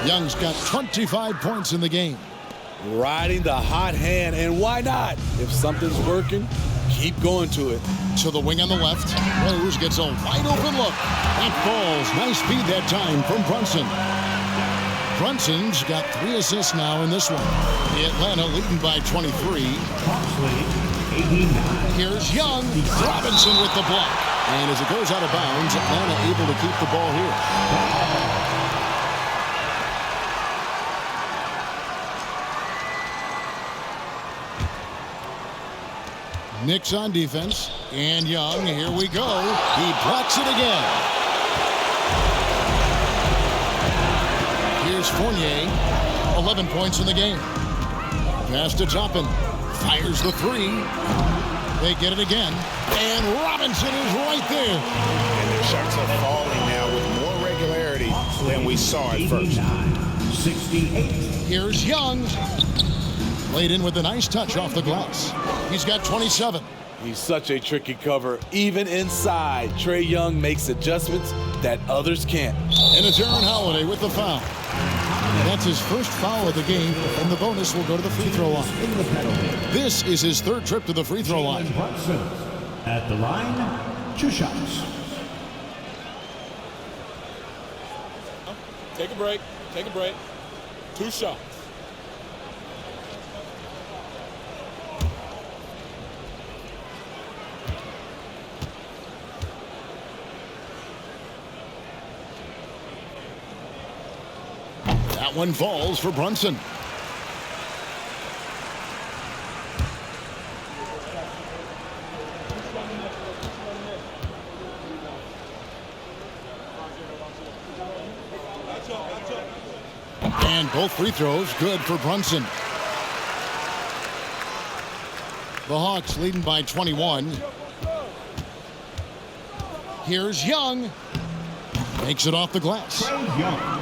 Young's got 25 points in the game. Riding the hot hand, and why not? If something's working, keep going to it. To the wing on the left. Rose gets a wide open look. That falls. Nice speed that time from Brunson. Brunson's got 3 assists now in this one. Atlanta leading by 23. Here's Young. Robinson with the block. And as it goes out of bounds, Atlanta able to keep the ball here. Knicks on defense. And Young, here we go. He blocks it again. Here's Fournier. 11 points in the game. Pass to Toppin. Fires the 3. They get it again. And Robinson is right there. And their shots are falling now with more regularity than we saw at first. 68. Here's Young. Laid in with a nice touch off the glass. He's got 27. He's such a tricky cover. Even inside, Trae Young makes adjustments that others can't. And it's Aaron Holiday with the foul. That's his first foul of the game, and the bonus will go to the free throw line. This is his 3rd trip to the free throw line. Brunson at the line, 2 shots. Take a break. Take a break. 2 shots. That one falls for Brunson. And both free throws good for Brunson. The Hawks leading by 21. Here's Young. Makes it off the glass.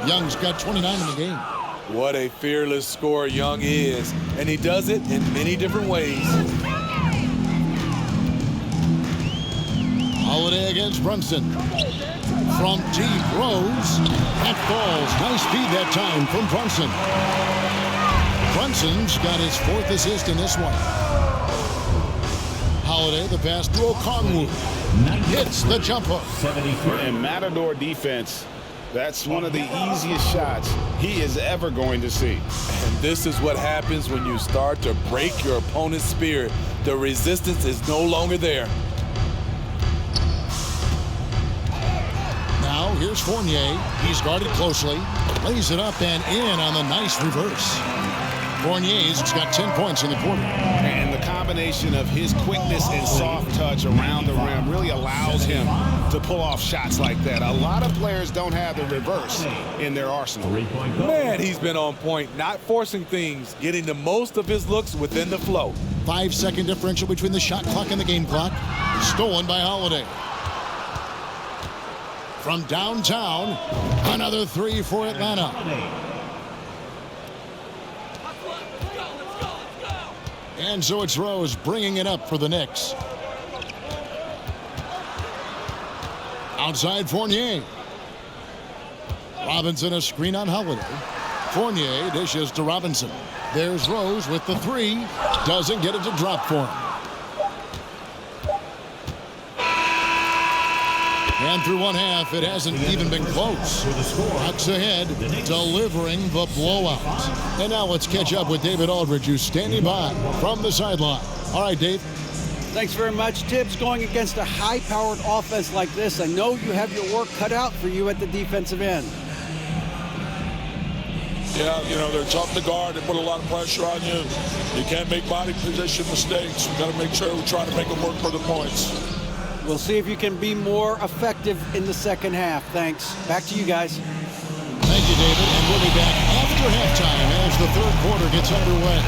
Young's got 29 in the game. What a fearless scorer Young is, and he does it in many different ways. Holiday against Brunson. From deep, Rose. That falls. Nice speed that time from Brunson. Brunson's got his 4th assist in this one. Holiday, the pass to Okongwu. Hits the jumper. 73. And Matador defense, that's one of the easiest shots he is ever going to see. And this is what happens when you start to break your opponent's spirit. The resistance is no longer there. Now here's Fournier. He's guarded closely. Lays it up and in on the nice reverse. Fournier's got 10 points in the quarter. And the combination of his quickness and soft touch around the rim really allows him to pull off shots like that. A lot of players don't have the reverse in their arsenal. Man, he's been on point, not forcing things, getting the most of his looks within the flow. 5-second differential between the shot clock and the game clock. Stolen by Holiday. From downtown, another three for Atlanta. And so it's Rose bringing it up for the Knicks. Outside Fournier. Robinson a screen on Holiday. Fournier dishes to Robinson. There's Rose with the three. Doesn't get it to drop for him. And through one half, it hasn't even been close. Bucks ahead, delivering the blowout. And now let's catch up with David Aldridge, who's standing by from the sideline. All right, Dave. Thanks very much. Tibbs, going against a high-powered offense like this, I know you have your work cut out for you at the defensive end. Yeah, you know, they're tough to guard. They put a lot of pressure on you. You can't make body position mistakes. We've got to make sure we try to make them work for the points. We'll see if you can be more effective in the second half. Thanks. Back to you guys. Thank you, David. And we'll be back after halftime as the third quarter gets underway.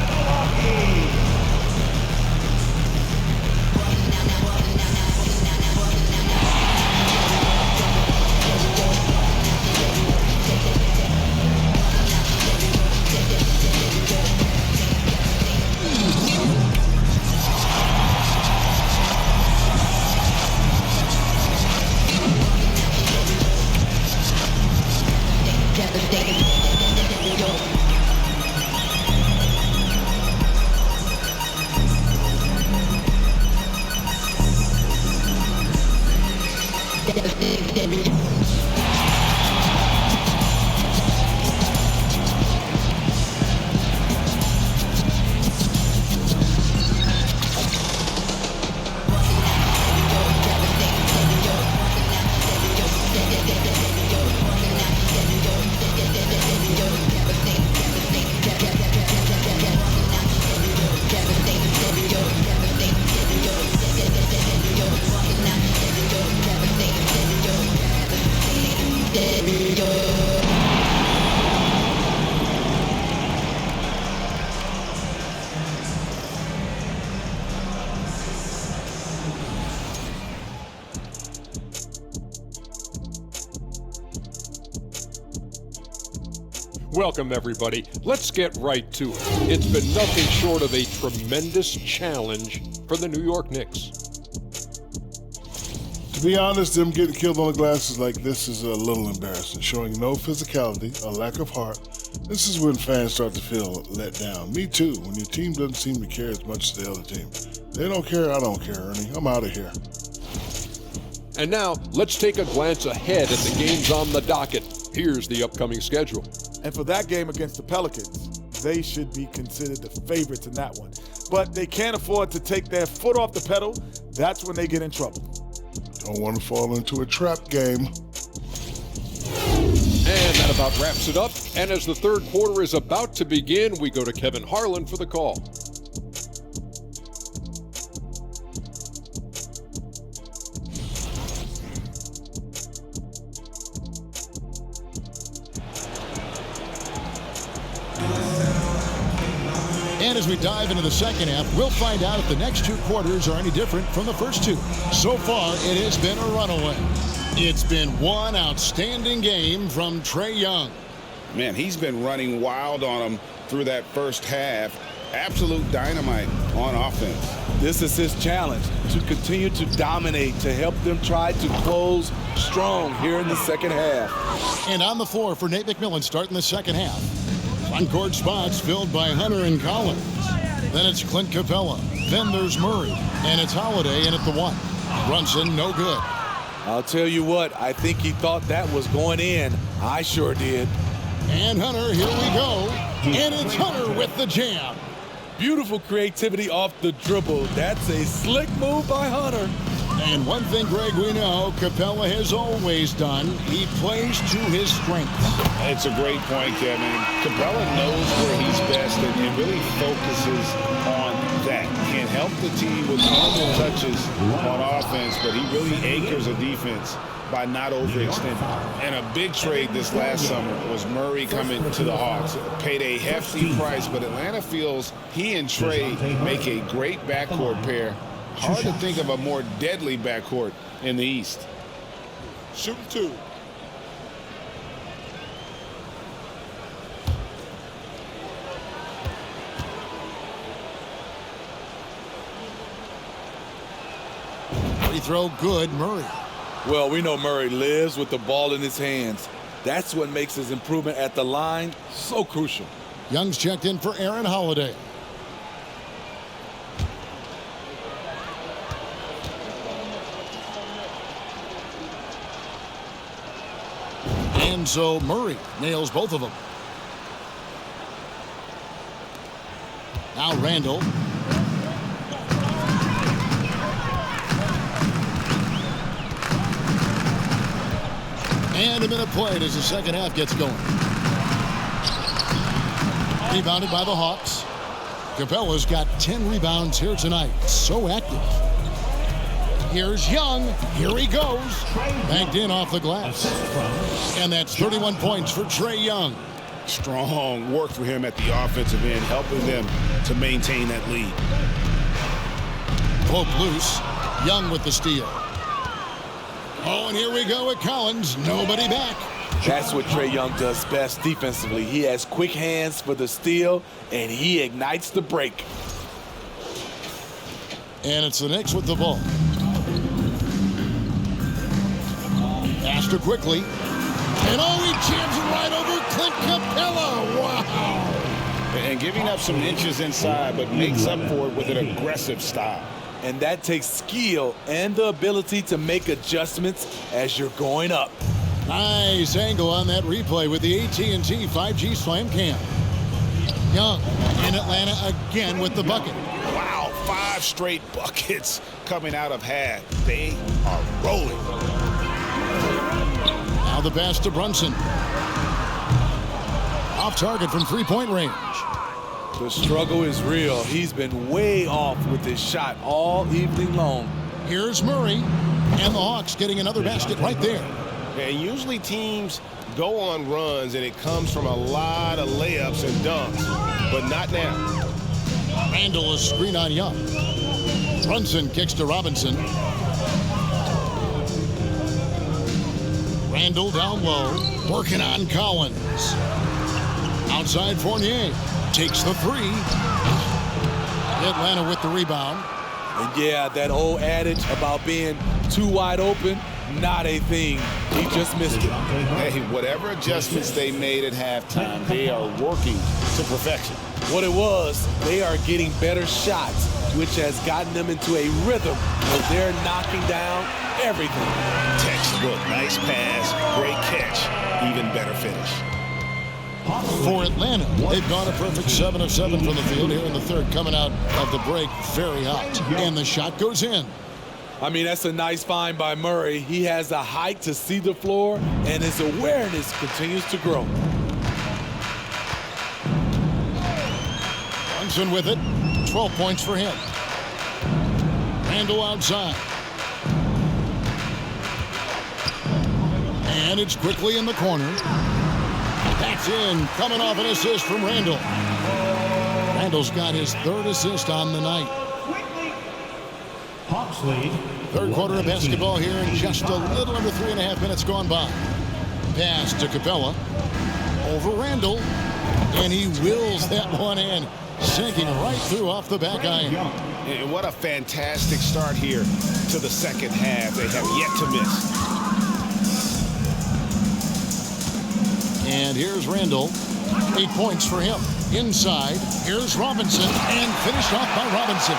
Welcome, everybody. Let's get right to it. It's been nothing short of a tremendous challenge for the New York Knicks. To be honest, them getting killed on the glass like this is a little embarrassing, showing no physicality, a lack of heart. This is when fans start to feel let down. Me too, when your team doesn't seem to care as much as the other team. They don't care, I don't care, Ernie. I'm out of here. And now, let's take a glance ahead at the games on the docket. Here's the upcoming schedule. And for that game against the Pelicans, they should be considered the favorites in that one. But they can't afford to take their foot off the pedal. That's when they get in trouble. Don't want to fall into a trap game. And that about wraps it up. And as the third quarter is about to begin, we go to Kevin Harlan for the call. And as we dive into the second half, we'll find out if the next two quarters are any different from the first two. So far, it has been a runaway. It's been one outstanding game from Trae Young. Man, he's been running wild on him through that first half. Absolute dynamite on offense. This is his challenge, to continue to dominate, to help them try to close strong here in the second half. And on the floor for Nate McMillan starting the second half. Front-court spots filled by Hunter and Collins. Then it's Clint Capella. Then there's Murray. And it's Holiday in at the one. Brunson, no good. I'll tell you what, I think he thought that was going in. I sure did. And Hunter, here we go. And it's Hunter with the jam. Beautiful creativity off the dribble. That's a slick move by Hunter. And one thing, Greg, we know Capella has always done, he plays to his strengths. It's a great point, Kevin. Capella knows where he's best and really focuses on that. Can't help the team with normal touches on offense, but he really anchors a defense by not overextending. And a big trade this last summer was Murray coming to the Hawks. Paid a hefty price, but Atlanta feels he and Trae make a great backcourt pair. Hard to think of a more deadly backcourt in the East. Shooting 2. Free throw good, Murray. Well, we know Murray lives with the ball in his hands. That's what makes his improvement at the line so crucial. Young's checked in for Aaron Holiday. And so Murray nails both of them. Now Randall. And a minute played as the second half gets going. Rebounded by the Hawks. Capella's got 10 rebounds here tonight. So active. Here's Young. Here he goes. Banked in off the glass. And that's 31 points for Trae Young. Strong work for him at the offensive end, helping them to maintain that lead. Poke loose. Young with the steal. Oh, and here we go with Collins. Nobody back. That's what Trae Young does best defensively. He has quick hands for the steal, and he ignites the break. And it's the Knicks with the ball. Faster quickly. And he jams it right over Clint Capella. Wow. And giving up some inches inside, but makes up for it with an aggressive style. And that takes skill and the ability to make adjustments as you're going up. Nice angle on that replay with the AT&T 5G Slam Cam. Young in Atlanta again with the bucket. Wow, 5 straight buckets coming out of half. They are rolling. Now the pass to Brunson. Off target from three-point range. The struggle is real. He's been way off with his shot all evening long. Here's Murray. And the Hawks getting another basket right there. And usually teams go on runs and it comes from a lot of layups and dunks, but not now. Randall is screen on Young. Brunson kicks to Robinson. Randall down low, working on Collins. Outside Fournier takes the three. Atlanta with the rebound. And yeah, that old adage about being too wide open, not a thing. He just missed it. Hey, whatever adjustments they made at halftime, they are working to perfection. What it was, they are getting better shots, which has gotten them into a rhythm where they're knocking down everything. Textbook, nice pass, great catch, even better finish. For Atlanta, they've gone a perfect 7 of 7 from the field here in the third, coming out of the break very hot. And the shot goes in. I mean, that's a nice find by Murray. He has the height to see the floor, and his awareness continues to grow. Brunson with it. 12 points for him. Randall outside. And it's quickly in the corner. That's in. Coming off an assist from Randall. Randall's got his third assist on the night. Third quarter of basketball here in just a little under 3.5 minutes gone by. Pass to Capella. Over Randall. And he wills that one in. Sinking right through off the back iron. And what a fantastic start here to the second half. They have yet to miss. And here's Randall. 8 points for him. Inside, here's Robinson, and finished off by Robinson.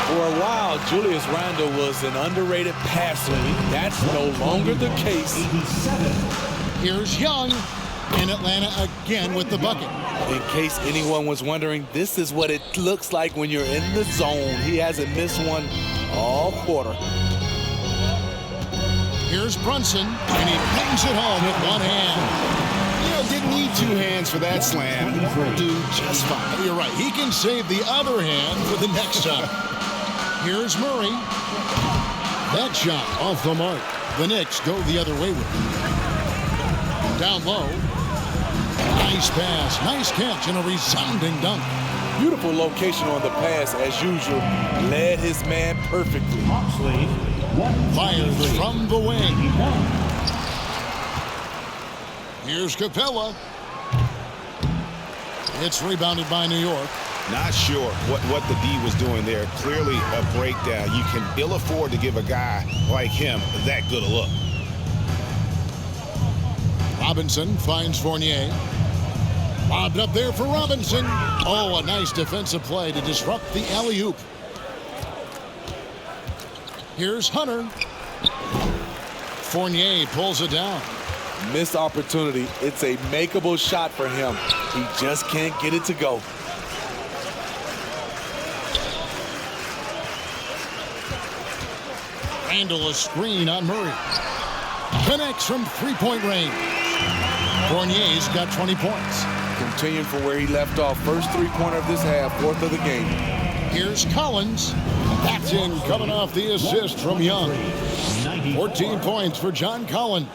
For a while, Julius Randle was an underrated passer. That's no longer the case. Here's Young, and Atlanta again with the bucket. In case anyone was wondering, this is what it looks like when you're in the zone. He hasn't missed one all quarter. Here's Brunson, and he bangs it home with one hand. Didn't need two hands for that slam. He'll do just fine. You're right. He can save the other hand for the next shot. Here's Murray. That shot off the mark. The Knicks go the other way with it. Down low. Nice pass. Nice catch and a resounding dunk. Beautiful location on the pass as usual. Led his man perfectly. Fires from the wing. Here's Capella. It's rebounded by New York. Not sure what the D was doing there. Clearly a breakdown. You can ill afford to give a guy like him that good a look. Robinson finds Fournier. Lobbed up there for Robinson. Oh, a nice defensive play to disrupt the alley-oop. Here's Hunter. Fournier pulls it down. Missed opportunity. It's a makeable shot for him. He just can't get it to go. Randall a screen on Murray. Connects from three-point range. Fournier's got 20 points. Continuing from where he left off. First three-pointer of this half, fourth of the game. Here's Collins. That's in, coming off the assist from Young. 14 points for John Collins.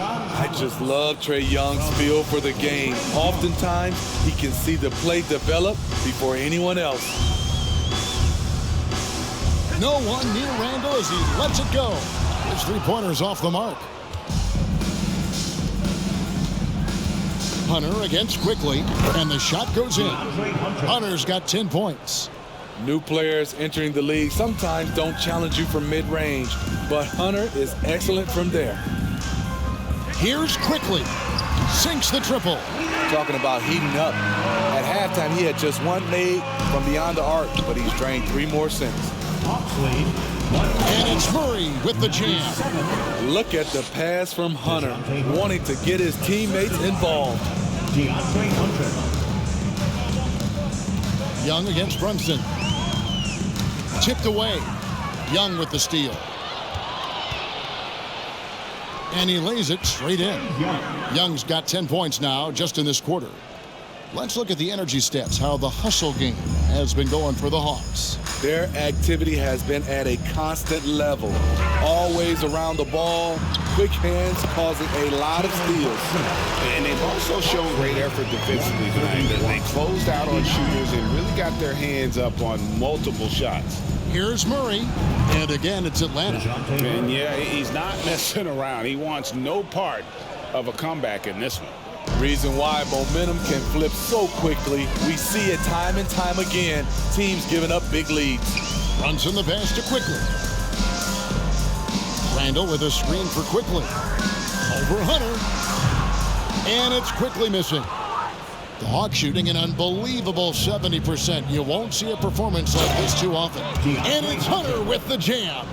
I just love Trae Young's feel for the game. Oftentimes, he can see the play develop before anyone else. No one near Randall as he lets it go. His three-pointer's off the mark. Hunter against Quickly, and the shot goes in. Hunter's got 10 points. New players entering the league sometimes don't challenge you from mid-range, but Hunter is excellent from there. Here's Quickly. Sinks the triple. Talking about heating up. At halftime, he had just one made from beyond the arc, but he's drained 3 more since. And it's Murray with the jam. Look at the pass from Hunter, wanting to get his teammates involved. Young against Brunson. Tipped away. Young with the steal. And he lays it straight in. Young's got 10 points now just in this quarter. Let's look at the energy stats, how the hustle game has been going for the Hawks. Their activity has been at a constant level. Always around the ball, quick hands causing a lot of steals. And they've also shown great effort defensively tonight. They closed out on shooters and really got their hands up on multiple shots. Here's Murray, and again it's Atlanta. And yeah, he's not messing around. He wants no part of a comeback in this one. Reason why momentum can flip so quickly. We see it time and time again. Teams giving up big leads. Brunson the pass to Quickly. Randall with a screen for Quickly. Over Hunter. And it's Quickly missing. The Hawks shooting an unbelievable 70%. You won't see a performance like this too often. And it's Hunter with the jam.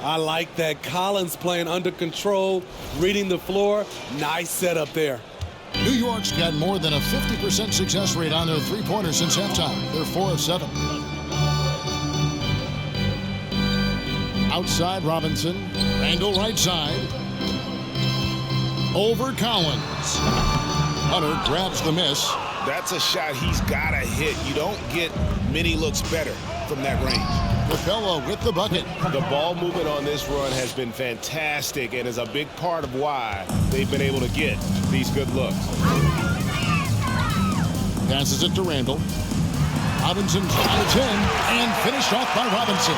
I like that. Collins playing under control, reading the floor. Nice setup there. New York's got more than a 50% success rate on their three-pointers since halftime. They're 4 of 7. Outside Robinson. Randall right side. Over Collins. Hunter grabs the miss. That's a shot he's got to hit. You don't get many looks better from that range. Capella with the bucket. The ball movement on this run has been fantastic and is a big part of why they've been able to get these good looks. Passes it to Randall. Robinson trying to 10 and finished off by Robinson.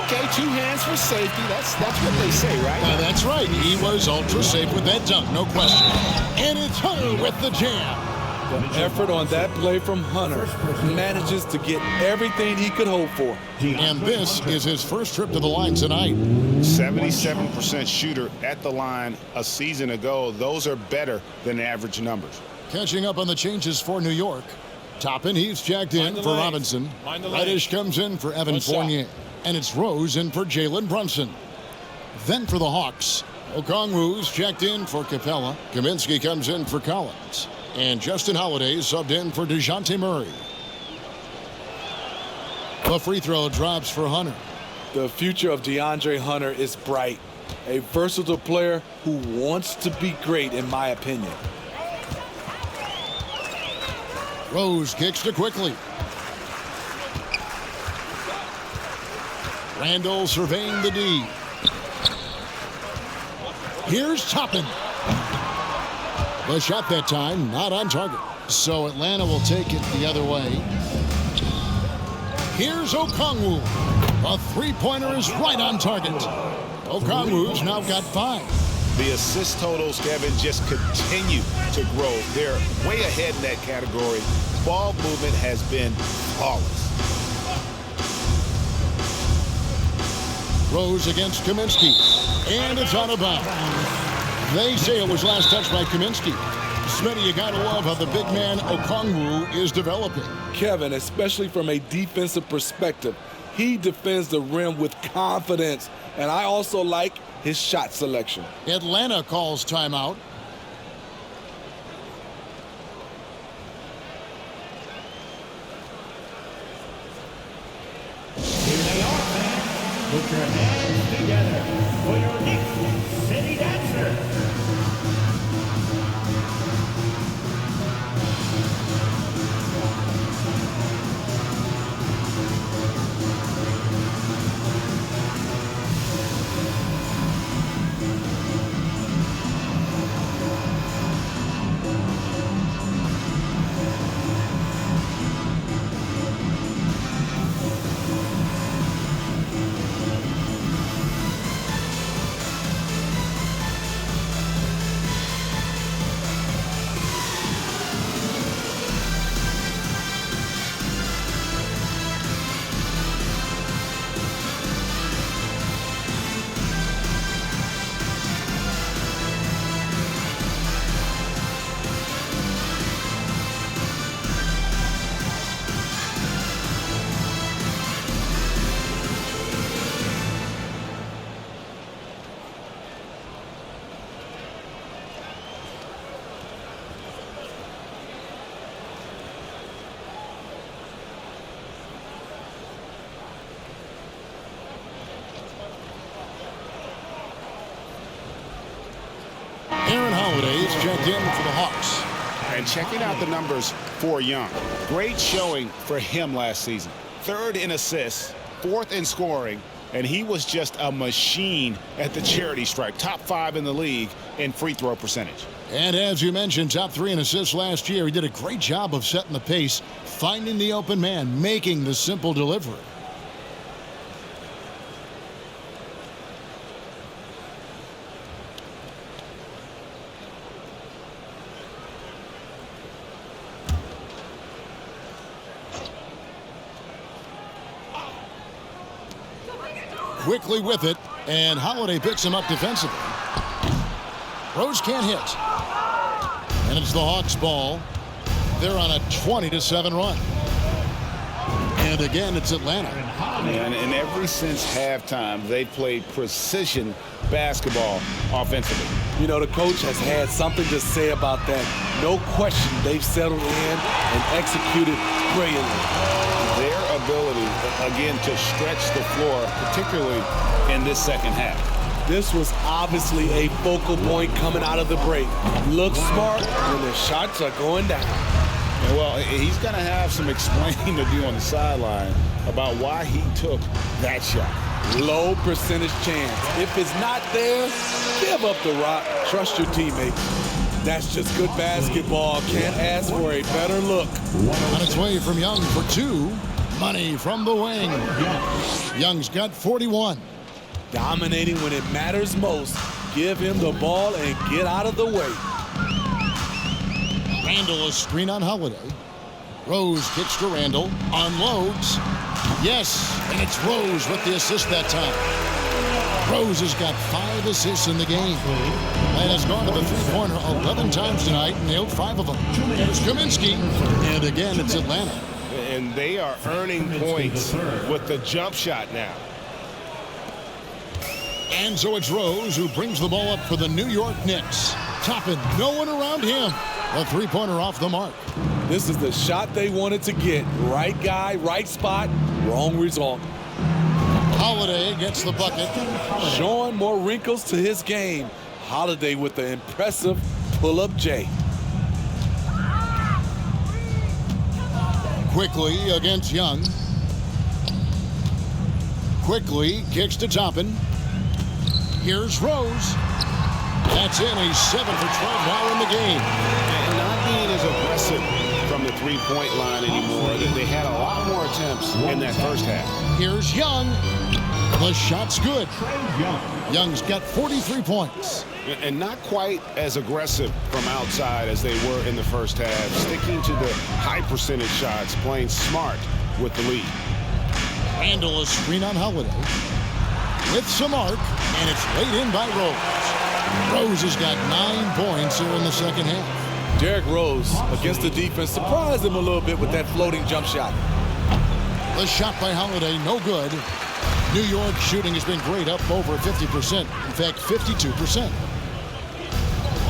Okay, 2 hands for safety. That's what they say, right? That's right. He was ultra safe with that dunk, no question. And it's Hunter with the jam. The effort on that play from Hunter manages to get everything he could hope for. And this is his first trip to the line tonight. 77% shooter at the line a season ago. Those are better than average numbers. Catching up on the changes for New York. Toppin, he's checked in for Robinson. Reddish comes in for Evan Fournier. And it's Rose in for Jalen Brunson. Then for the Hawks, Okongwu's checked in for Capella. Kaminsky comes in for Collins. And Justin Holiday subbed in for DeJounte Murray. The free throw drops for Hunter. The future of DeAndre Hunter is bright. A versatile player who wants to be great, in my opinion. Rose kicks to Quickly. Randall surveying the D. Here's Toppin. The shot that time not on target. So Atlanta will take it the other way. Here's Okongwu. A three-pointer is right on target. Okongwu's now got 5. The assist totals, Kevin, just continue to grow. They're way ahead in that category. Ball movement has been flawless. Rose against Kaminsky. And it's out of bounds. They say it was last touched by Kaminsky. Smitty, you gotta love how the big man Okongwu is developing. Kevin, especially from a defensive perspective, he defends the rim with confidence. And I also like his shot selection. Atlanta calls timeout. Here they are, fans. Put your hands together for your Knicks City Dancer. Aaron Holiday's checked in for the Hawks. And checking out the numbers for Young. Great showing for him last season. 3rd in assists, 4th in scoring, and he was just a machine at the charity stripe. Top 5 in the league in free throw percentage. And as you mentioned, top 3 in assists last year. He did a great job of setting the pace, finding the open man, making the simple delivery. Quickly with it, and Holiday picks him up defensively. Rose can't hit. And it's the Hawks' ball. They're on a 20-7 run. And again, it's Atlanta. And ever since halftime, they played precision basketball offensively. You know, the coach has had something to say about that. No question, they've settled in and executed brilliantly. Their ability, again, to stretch the floor, particularly in this second half. This was obviously a focal point coming out of the break. Look smart when the shots are going down. And well, he's going to have some explaining to do on the sideline about why he took that shot. Low percentage chance. If it's not there, give up the rock. Trust your teammates. That's just good basketball. Can't ask for a better look. On its way from Young for 2. Money from the wing. Young's got 41. Dominating when it matters most. Give him the ball and get out of the way. Randall a screen on Holiday. Rose kicks to Randall. Unloads. Yes, and it's Rose with the assist that time. Rose has got 5 assists in the game and has gone to the three-pointer 11 times tonight and nailed 5 of them. Here's Kaminsky, and again it's Atlanta. And they are earning points with the jump shot now. And so it's Rose who brings the ball up for the New York Knicks. Toppin, no one around him. A three-pointer off the mark. This is the shot they wanted to get. Right guy, right spot, wrong result. Holiday gets the bucket. Showing more wrinkles to his game. Holiday with the impressive pull-up J. Quickly against Young. Quickly kicks to Toppin. Here's Rose. That's in. He's 7 for 12 now in the game. And not being as aggressive from the three-point line anymore. They had a lot more attempts in that first half. Here's Young. The shot's good. Young's got 43 points. And not quite as aggressive from outside as they were in the first half. Sticking to the high percentage shots, playing smart with the lead. Randall a screen on Holiday. With some arc, and it's laid in by Rose. Rose has got 9 points here in the second half. Derrick Rose against the defense surprised him a little bit with that floating jump shot. The shot by Holiday, no good. New York shooting has been great, up over 50%. In fact, 52%.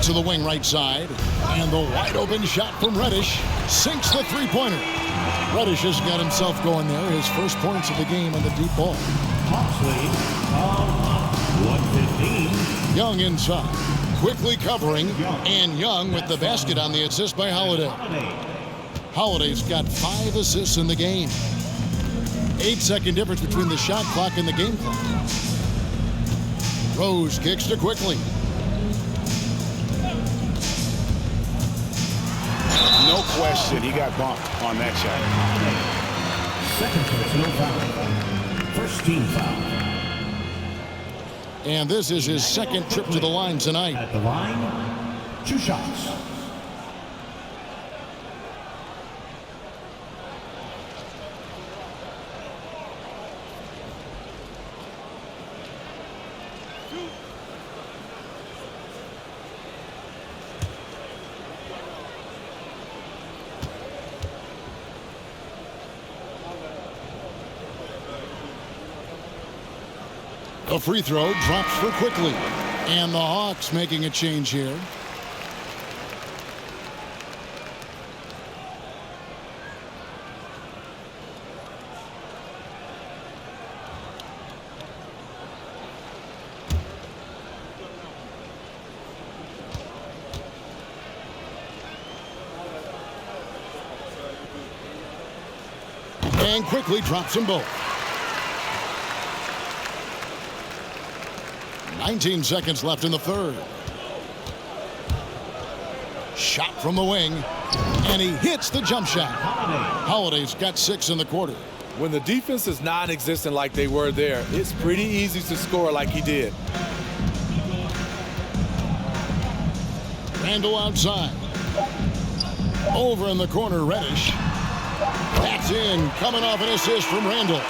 To the wing right side, and the wide open shot from Reddish sinks the three-pointer. Reddish has got himself going there. His first points of the game on the deep ball. 115. Young inside, quickly covering, and Young with the basket on the assist by Holiday. Holiday's got 5 assists in the game. 8-second difference between the shot clock and the game clock. Rose kicks to Quickly. No question, he got bumped on that shot. Second personal foul. First team foul. And this is his second trip to the line tonight. At the line, 2 shots. A free throw drops for Quickly. And the Hawks making a change here. And Quickly drops them both. 19 seconds left in the third. Shot from the wing, and he hits the jump shot. Holiday's got 6 in the quarter. When the defense is non-existent like they were there, it's pretty easy to score like he did. Randall outside. Over in the corner, Reddish. That's in, coming off an assist from Randall.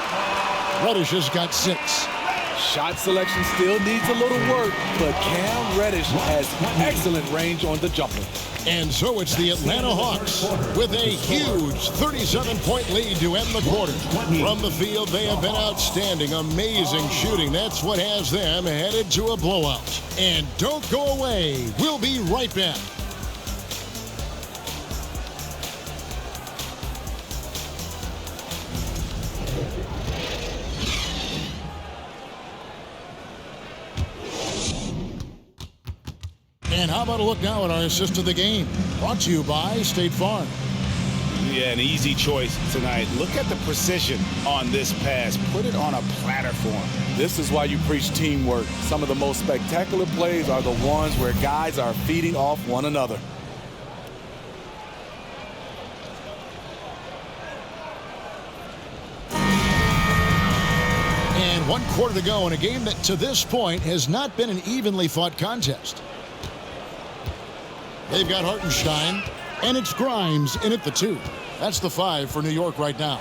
Reddish has got 6. Shot selection still needs a little work, but Cam Reddish has excellent range on the jumper. And so it's the Atlanta Hawks with a huge 37-point lead to end the quarter. From the field, they have been outstanding, amazing shooting. That's what has them headed to a blowout. And don't go away. We'll be right back. And how about a look now at our assist of the game? Brought to you by State Farm. Yeah, an easy choice tonight. Look at the precision on this pass. Put it on a platter for him. This is why you preach teamwork. Some of the most spectacular plays are the ones where guys are feeding off one another. And 1 quarter to go in a game that to this point has not been an evenly fought contest. They've got Hartenstein. And it's Grimes in at the 2. That's the 5 for New York right now.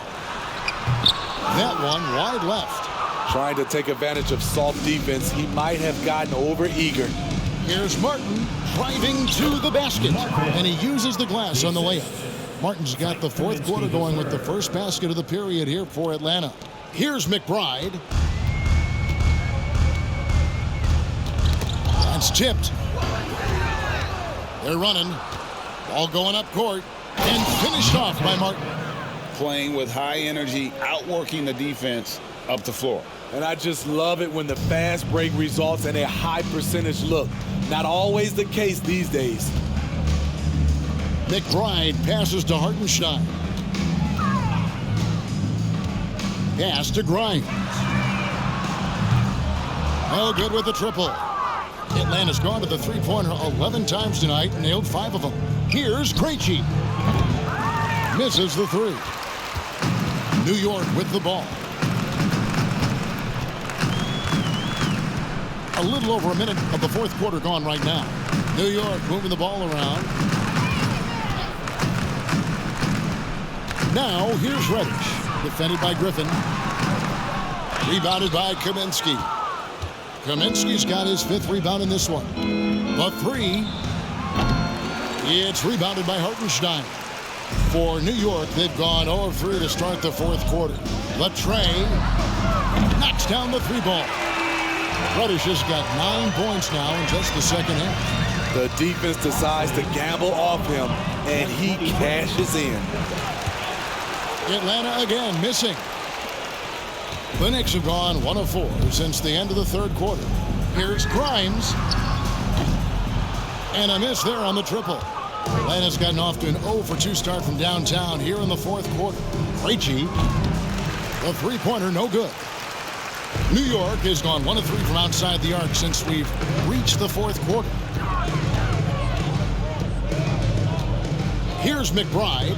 That one wide left. Trying to take advantage of soft defense, he might have gotten over-eager. Here's Martin driving to the basket, and he uses the glass on the layup. Martin's got the fourth quarter going with the first basket of the period here for Atlanta. Here's McBride. That's tipped. They're running. Ball going up court, and finished off by Martin. Playing with high energy, outworking the defense up the floor. And I just love it when the fast break results in a high percentage look. Not always the case these days. McBride passes to Hartenstein. Pass to Grimes. No good with the triple. Atlanta's gone to the three-pointer 11 times tonight, nailed 5 of them. Here's Krejci. Misses the 3. New York with the ball. A little over a minute of the fourth quarter gone right now. New York moving the ball around. Now here's Reddish, defended by Griffin. Rebounded by Kaminsky. Kaminsky's got his 5th rebound in this one. The 3. It's rebounded by Hartenstein. For New York, they've gone 0 of 3 to start the fourth quarter. Trae knocks down the 3 ball. Reddish has got 9 points now in just the second half. The defense decides to gamble off him, and he cashes in. Atlanta again missing. The Knicks have gone 1 of 4 since the end of the third quarter. Here's Grimes. And a miss there on the triple. Atlanta's gotten off to an 0 for 2 start from downtown here in the fourth quarter. Krejci, the three-pointer, no good. New York has gone 1 of 3 from outside the arc since we've reached the fourth quarter. Here's McBride.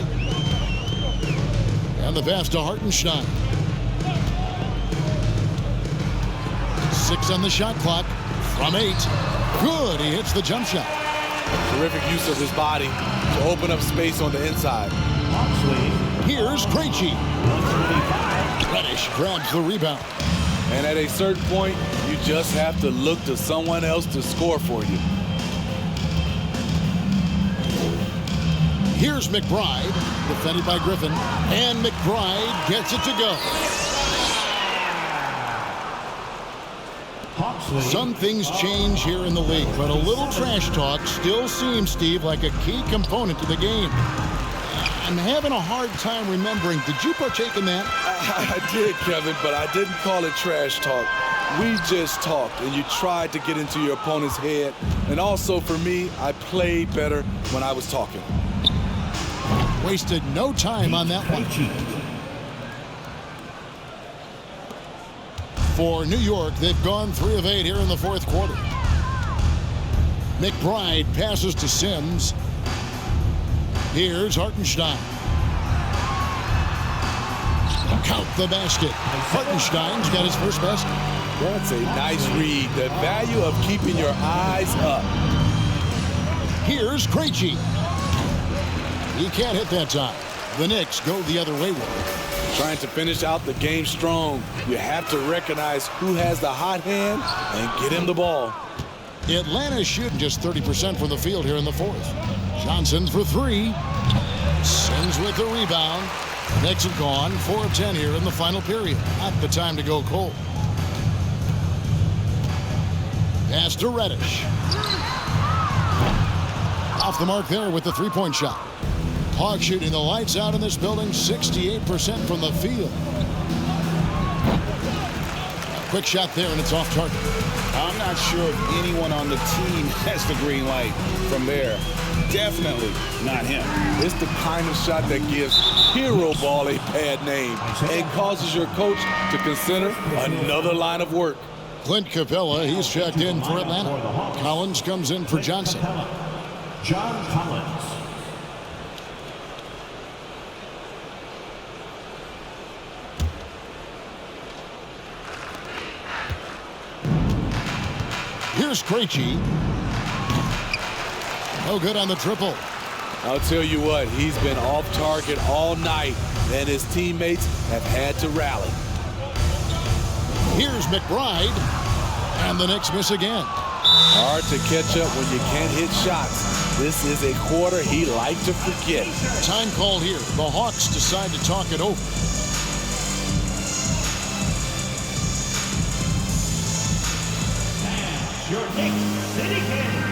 And the pass to Hartenstein. 6 on the shot clock from 8. Good, he hits the jump shot. Terrific use of his body to open up space on the inside. Here's Krejci. Reddish grabs the rebound. And at a certain point, you just have to look to someone else to score for you. Here's McBride, defended by Griffin. And McBride gets it to go. Some things change here in the league, but a little trash talk still seems, Steve, like a key component to the game. I'm having a hard time remembering. Did you partake in that? I did, Kevin, but I didn't call it trash talk. We just talked, and you tried to get into your opponent's head. And also, for me, I played better when I was talking. Wasted no time on that one. For New York, they've gone 3 of 8 here in the fourth quarter. McBride passes to Sims. Here's Hartenstein. Count the basket. Hartenstein's got his first basket. That's a nice read. The value of keeping your eyes up. Here's Krejci. He can't hit that time. The Knicks go the other way with it. Trying to finish out the game strong, you have to recognize who has the hot hand and get him the ball. Atlanta's shooting just 30% from the field here in the fourth. Johnson's for 3. Sims with the rebound. Knicks have gone 4 of 10 here in the final period. Not the time to go cold. Pass to Reddish. Off the mark there with the three-point shot. Hawks shooting the lights out in this building, 68% from the field. Quick shot there, and it's off target. I'm not sure if anyone on the team has the green light from there. Definitely not him. It's the kind of shot that gives hero ball a bad name and causes your coach to consider another line of work. Clint Capella, he's checked in for Atlanta. Collins comes in for Johnson. John Collins. Here's Krejci. No good on the triple. I'll tell you what, he's been off target all night, and his teammates have had to rally. Here's McBride, and the Knicks miss again. Hard to catch up when you can't hit shots. This is a quarter he liked to forget. Time called here. The Hawks decide to talk it over. Your Knicks City Kings.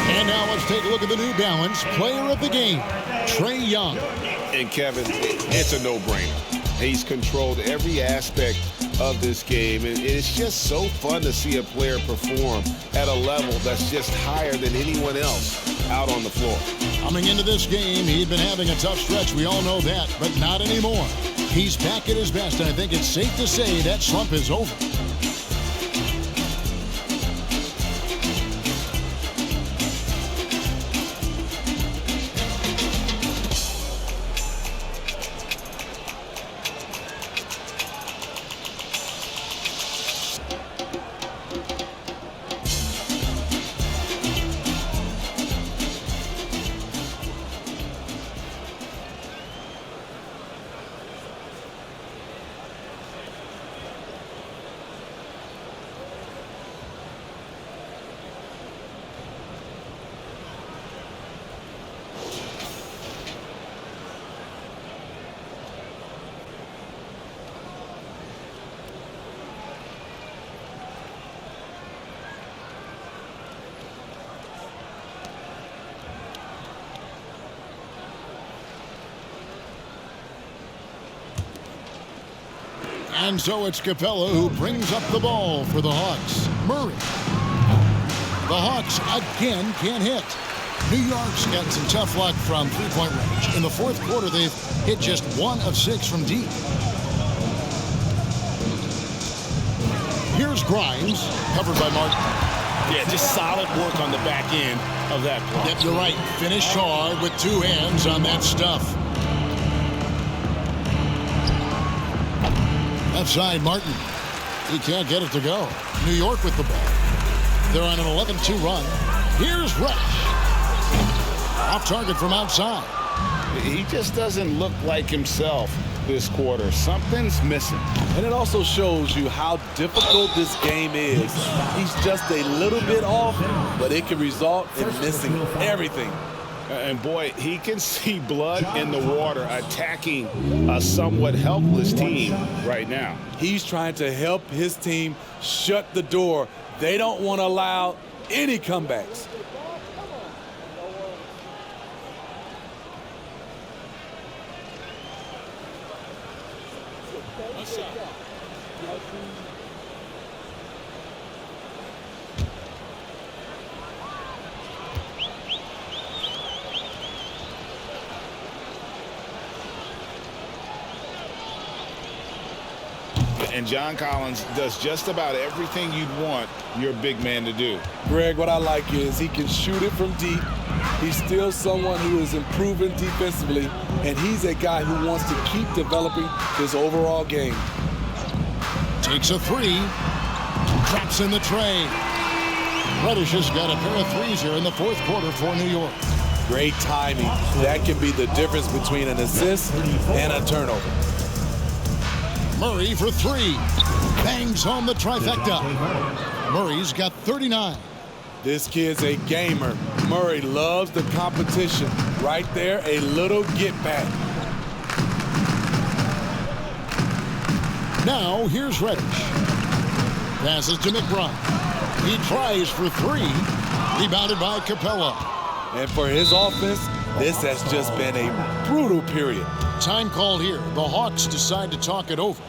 And now let's take a look at the New Balance Player of the Game, Trae Young. And Kevin, it's a no-brainer. He's controlled every aspect of this game, and it's just so fun to see a player perform at a level that's just higher than anyone else out on the floor. Coming into this game, he'd been having a tough stretch. We all know that, but not anymore. He's back at his best, and I think it's safe to say that slump is over. And so it's Capella who brings up the ball for the Hawks. Murray. The Hawks again can't hit. New York's got some tough luck from three-point range. In the fourth quarter, they've hit just 1 of 6 from deep. Here's Grimes, covered by Martin. Yeah, just solid work on the back end of that play. Yep, you're right. Finished hard with 2 hands on that stuff. Left side, Martin. He can't get it to go. New York with the ball. They're on an 11-2 run. Here's Rush. Off target from outside. He just doesn't look like himself this quarter. Something's missing. And it also shows you how difficult this game is. He's just a little bit off, but it can result in missing everything. And boy, he can see blood in the water attacking a somewhat helpless team right now. He's trying to help his team shut the door. They don't want to allow any comebacks. And John Collins does just about everything you'd want your big man to do. Greg, what I like is he can shoot it from deep. He's still someone who is improving defensively, and he's a guy who wants to keep developing his overall game. Takes a 3. Drops in the Trae. Reddish has got a pair of threes here in the fourth quarter for New York. Great timing. That can be the difference between an assist and a turnover. Murray for three. Bangs home the trifecta. Murray's got 39. This kid's a gamer. Murray loves the competition. Right there, a little get back. Now here's Reddish. Passes to McBride. He tries for three. Rebounded by Capella. And for his offense, this has just been a brutal period. Time called here. The Hawks decide to talk it over.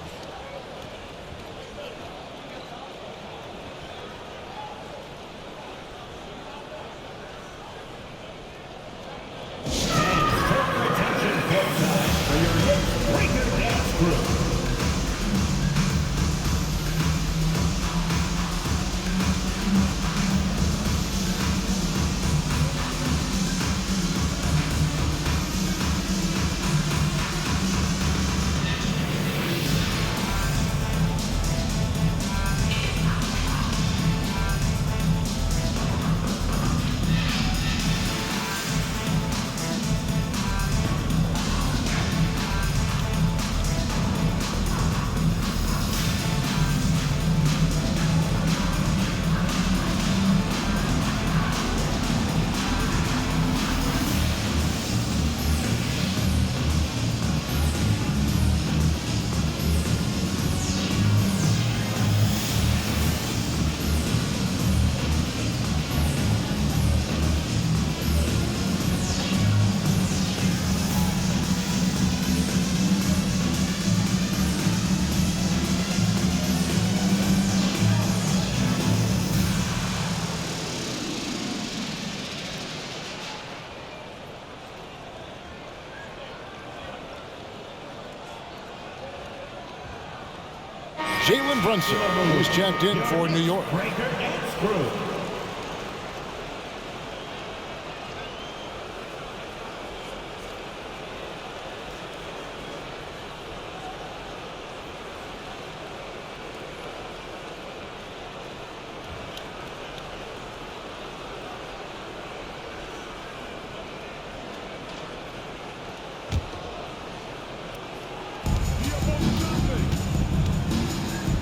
Jalen Brunson, who's checked in for New York.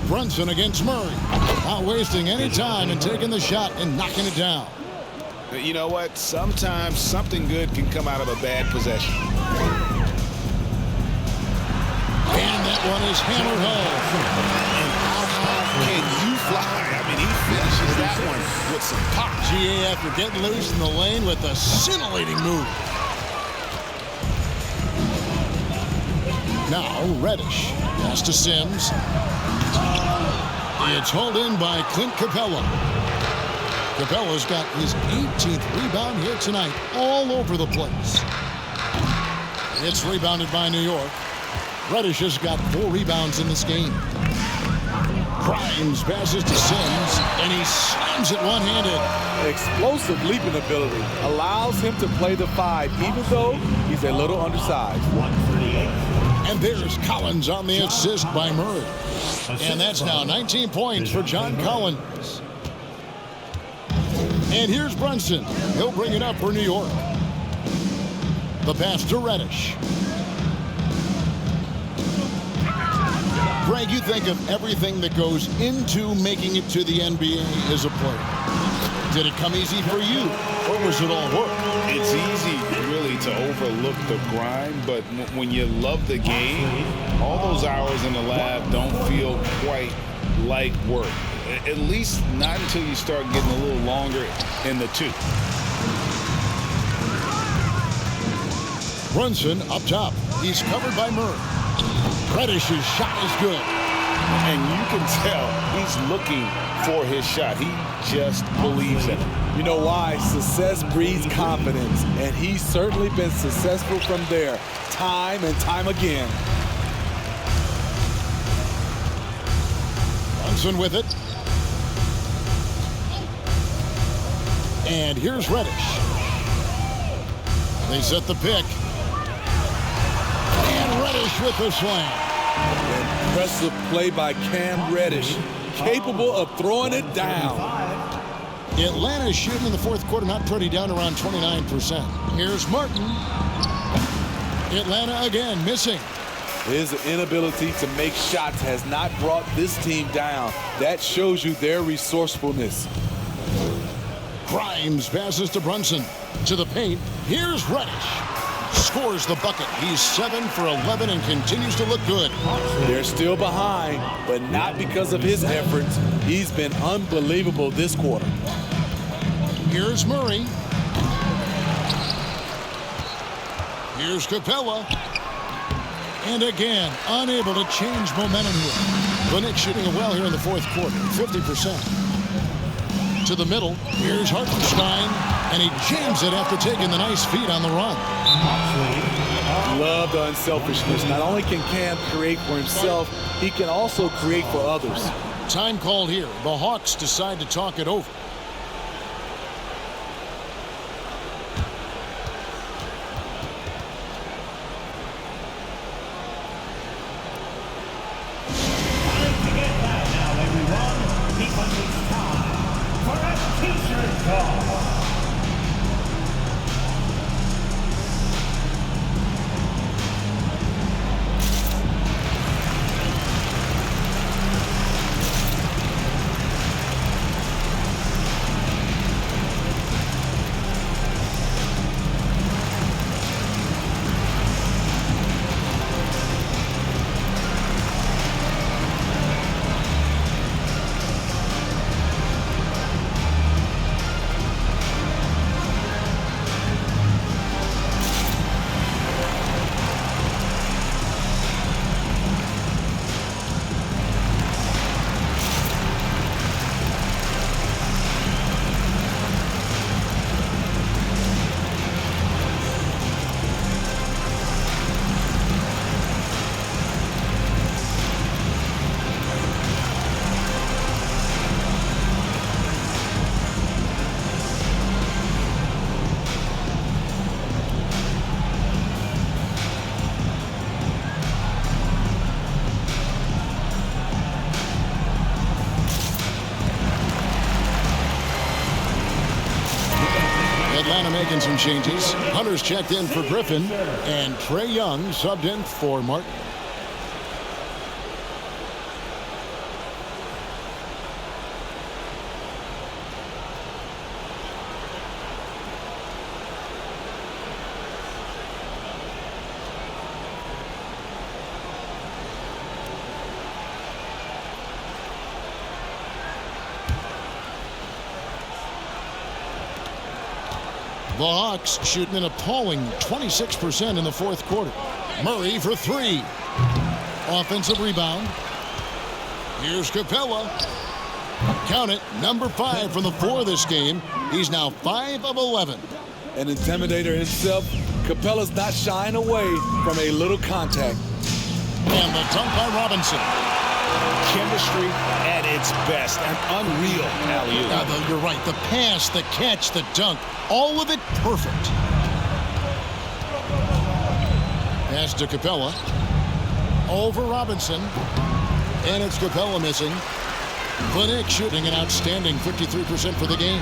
Brunson against Murray. Not wasting any time and taking the shot and knocking it down. You know what? Sometimes something good can come out of a bad possession. And that one is hammered home. And how can you fly? I mean, he finishes that one with some pop. GA after getting loose in the lane with a scintillating move. Now Reddish. Pass to Sims. It's hauled in by Clint Capella. Capella's got his 18th rebound here tonight, all over the place. It's rebounded by New York. Reddish has got 4 rebounds in this game. Grimes passes to Sims, and he slams it one-handed. Explosive leaping ability allows him to play the 5, even though he's a little undersized. And there's Collins on the assist by Murray. And that's now 19 points for John Collins. And here's Brunson. He'll bring it up for New York. The pass to Reddish. Greg, you think of everything that goes into making it to the NBA as a player. Did it come easy for you, or was it all work? It's easy, really, to overlook the grind, but when you love the game, all those hours in the lab don't feel quite like work. At least not until you start getting a little longer in the tooth. Brunson up top. He's covered by Murray. Reddish's shot is good. And you can tell he's looking for his shot. He just believes in it. You know why? Success breeds confidence, and he's certainly been successful from there, time and time again. Brunson with it. And here's Reddish. They set the pick. And Reddish with the slam. Impressive play by Cam Reddish. capable of throwing it down. Atlanta's shooting in the fourth quarter not pretty, down around 29%. Here's Martin. Atlanta again missing. His inability to make shots has not brought this team down. That shows you their resourcefulness. Grimes passes to Brunson. To the paint. Here's Reddish. Scores the bucket. He's 7 for 11 and continues to look good. They're still behind, but not because of his efforts. He's been unbelievable this quarter. Here's Murray. Here's Capella. And again, unable to change momentum here. The Knicks shooting well here in the fourth quarter, 50%. To the middle, here's Hartenstein, and he jams it after taking the nice feed on the run. Love the unselfishness. Not only can Cam create for himself, he can also create for others. Time called here. The Hawks decide to talk it over. Atlanta making some changes. Hunter's checked in for Griffin, and Trae Young subbed in for Martin. The Hawks shooting an appalling 26% in the fourth quarter. Murray for three. Offensive rebound. Here's Capella. Count it, number 5 from the floor this game. He's now 5 of 11. An intimidator himself, Capella's not shying away from a little contact. And the dunk by Robinson. Chemistry at its best. An unreal alley-oop. You're right. The pass, the catch, the dunk, all of it perfect. Pass to Capella. Over Robinson. And it's Capella missing. The Knicks shooting an outstanding 53% for the game.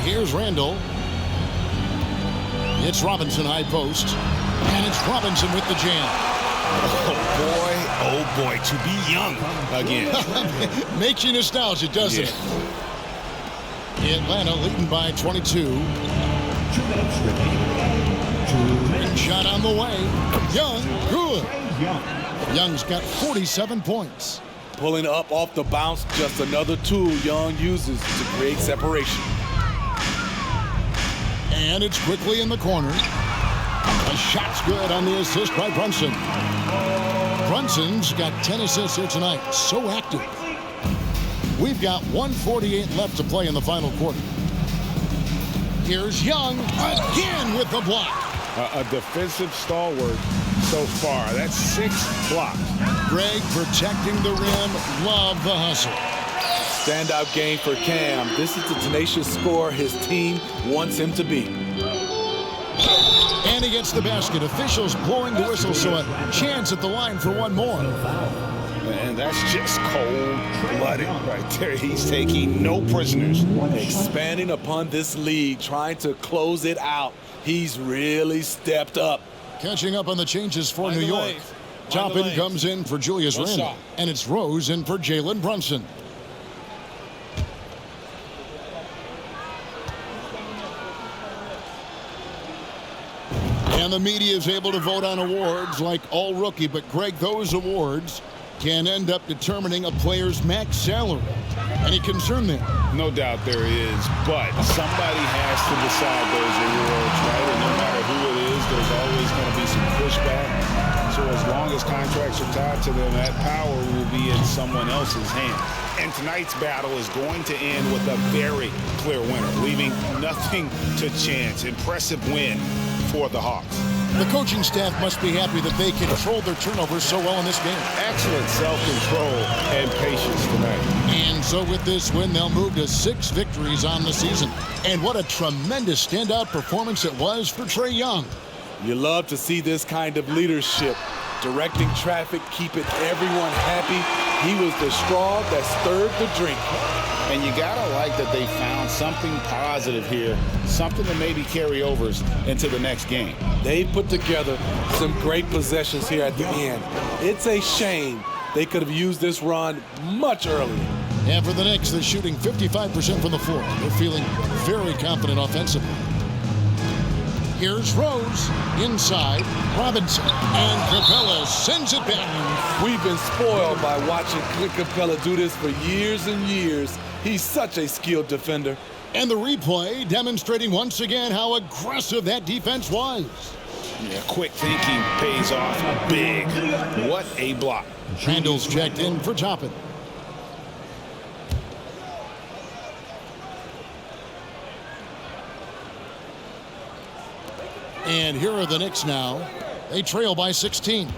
Here's Randall. It's Robinson high post. And it's Robinson with the jam. Oh boy, to be young again. Makes you nostalgic, doesn't it? Atlanta leading by 22. 2 minutes remaining. Shot on the way. Young, good. Young's got 47 points. Pulling up off the bounce, just another tool Young uses to create separation. And it's quickly in the corner. The shot's good on the assist by Brunson. Brunson's got 10 assists here tonight. So active. We've got 1:48 left to play in the final quarter. Here's Young again with the block. A defensive stalwart so far. That's 6 blocks. Greg protecting the rim. Love the hustle. Standout game for Cam. This is the tenacious scorer his team wants him to be. And And he gets the basket. Officials blowing the whistle, so a chance at the line for one more. And that's just cold-blooded right there. He's taking no prisoners. Expanding upon this lead, trying to close it out. He's really stepped up. Catching up on the changes for New York. Toppin comes in for Julius Randle. And it's Rose in for Jalen Brunson. And the media is able to vote on awards like All Rookie. But, Greg, those awards can end up determining a player's max salary. Any concern there? No doubt there is, but somebody has to decide those awards, right? And no matter who it is, there's always going to be some pushback. So as long as contracts are tied to them, that power will be in someone else's hand. And tonight's battle is going to end with a very clear winner, leaving nothing to chance. Impressive win for the Hawks. The coaching staff must be happy that they controlled their turnovers so well in this game. Excellent self-control and patience tonight. And so with this win, they'll move to 6 victories on the season. And what a tremendous standout performance it was for Trae Young. You love to see this kind of leadership, directing traffic, keeping everyone happy. He was the straw that stirred the drink. And you gotta like that they found something positive here, something to maybe carry overs into the next game. They put together some great possessions here at the end. It's a shame they could have used this run much earlier. And for the Knicks, they're shooting 55% from the floor. They're feeling very confident offensively. Here's Rose inside. Robinson and Capella sends it back. We've been spoiled by watching Clint Capella do this for years and years. He's such a skilled defender. And the replay demonstrating once again how aggressive that defense was. Yeah, quick thinking pays off big. What a block. Randall's checked in for Toppin. And here are the Knicks now. They trail by 16.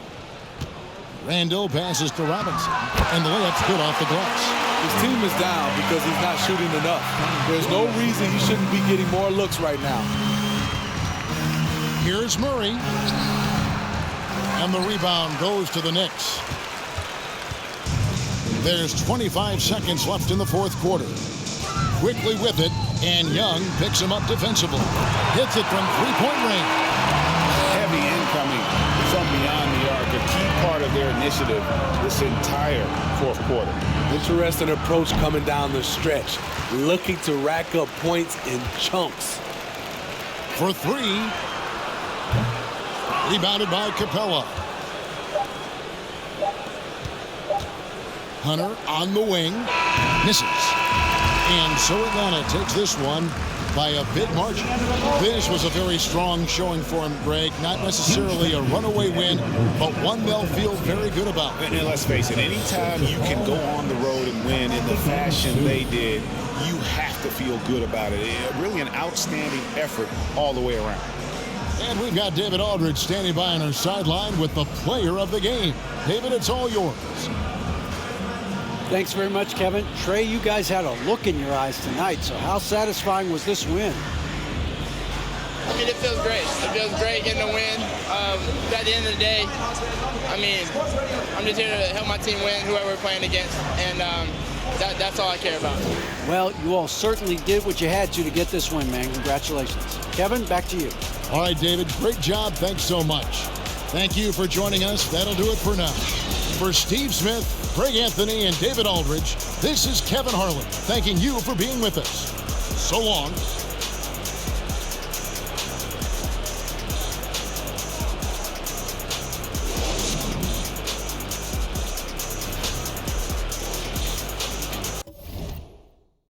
Randall passes to Robinson. And the layup's good off the glass. His team is down because he's not shooting enough. There's no reason he shouldn't be getting more looks right now. Here's Murray. And the rebound goes to the Knicks. There's 25 seconds left in the fourth quarter. Quickly with it, and Young picks him up defensively. Hits it from three-point range. Heavy incoming from beyond the arc, a key part of their initiative this entire fourth quarter. Interesting approach coming down the stretch, looking to rack up points in chunks. For 3. Rebounded by Capella. Hunter on the wing. Misses. And so Atlanta takes this one by a big margin. This was a very strong showing for him, Greg. Not necessarily a runaway win, but one they'll feel very good about. And let's face it, anytime you can go on the road and win in the fashion they did, you have to feel good about it. Really an outstanding effort all the way around. And we've got David Aldridge standing by on our sideline with the player of the game. David, it's all yours. Thanks very much, Kevin. Trae, you guys had a look in your eyes tonight, so how satisfying was this win? I mean, it feels great. It feels great getting a win. At the end of the day, I mean, I'm just here to help my team win, whoever we're playing against, and that's all I care about. Well, you all certainly did what you had to get this win, man. Congratulations. Kevin, back to you. All right, David, great job. Thanks so much. Thank you for joining us. That'll do it for now. For Steve Smith, Greg Anthony, and David Aldridge, this is Kevin Harlan thanking you for being with us. So long.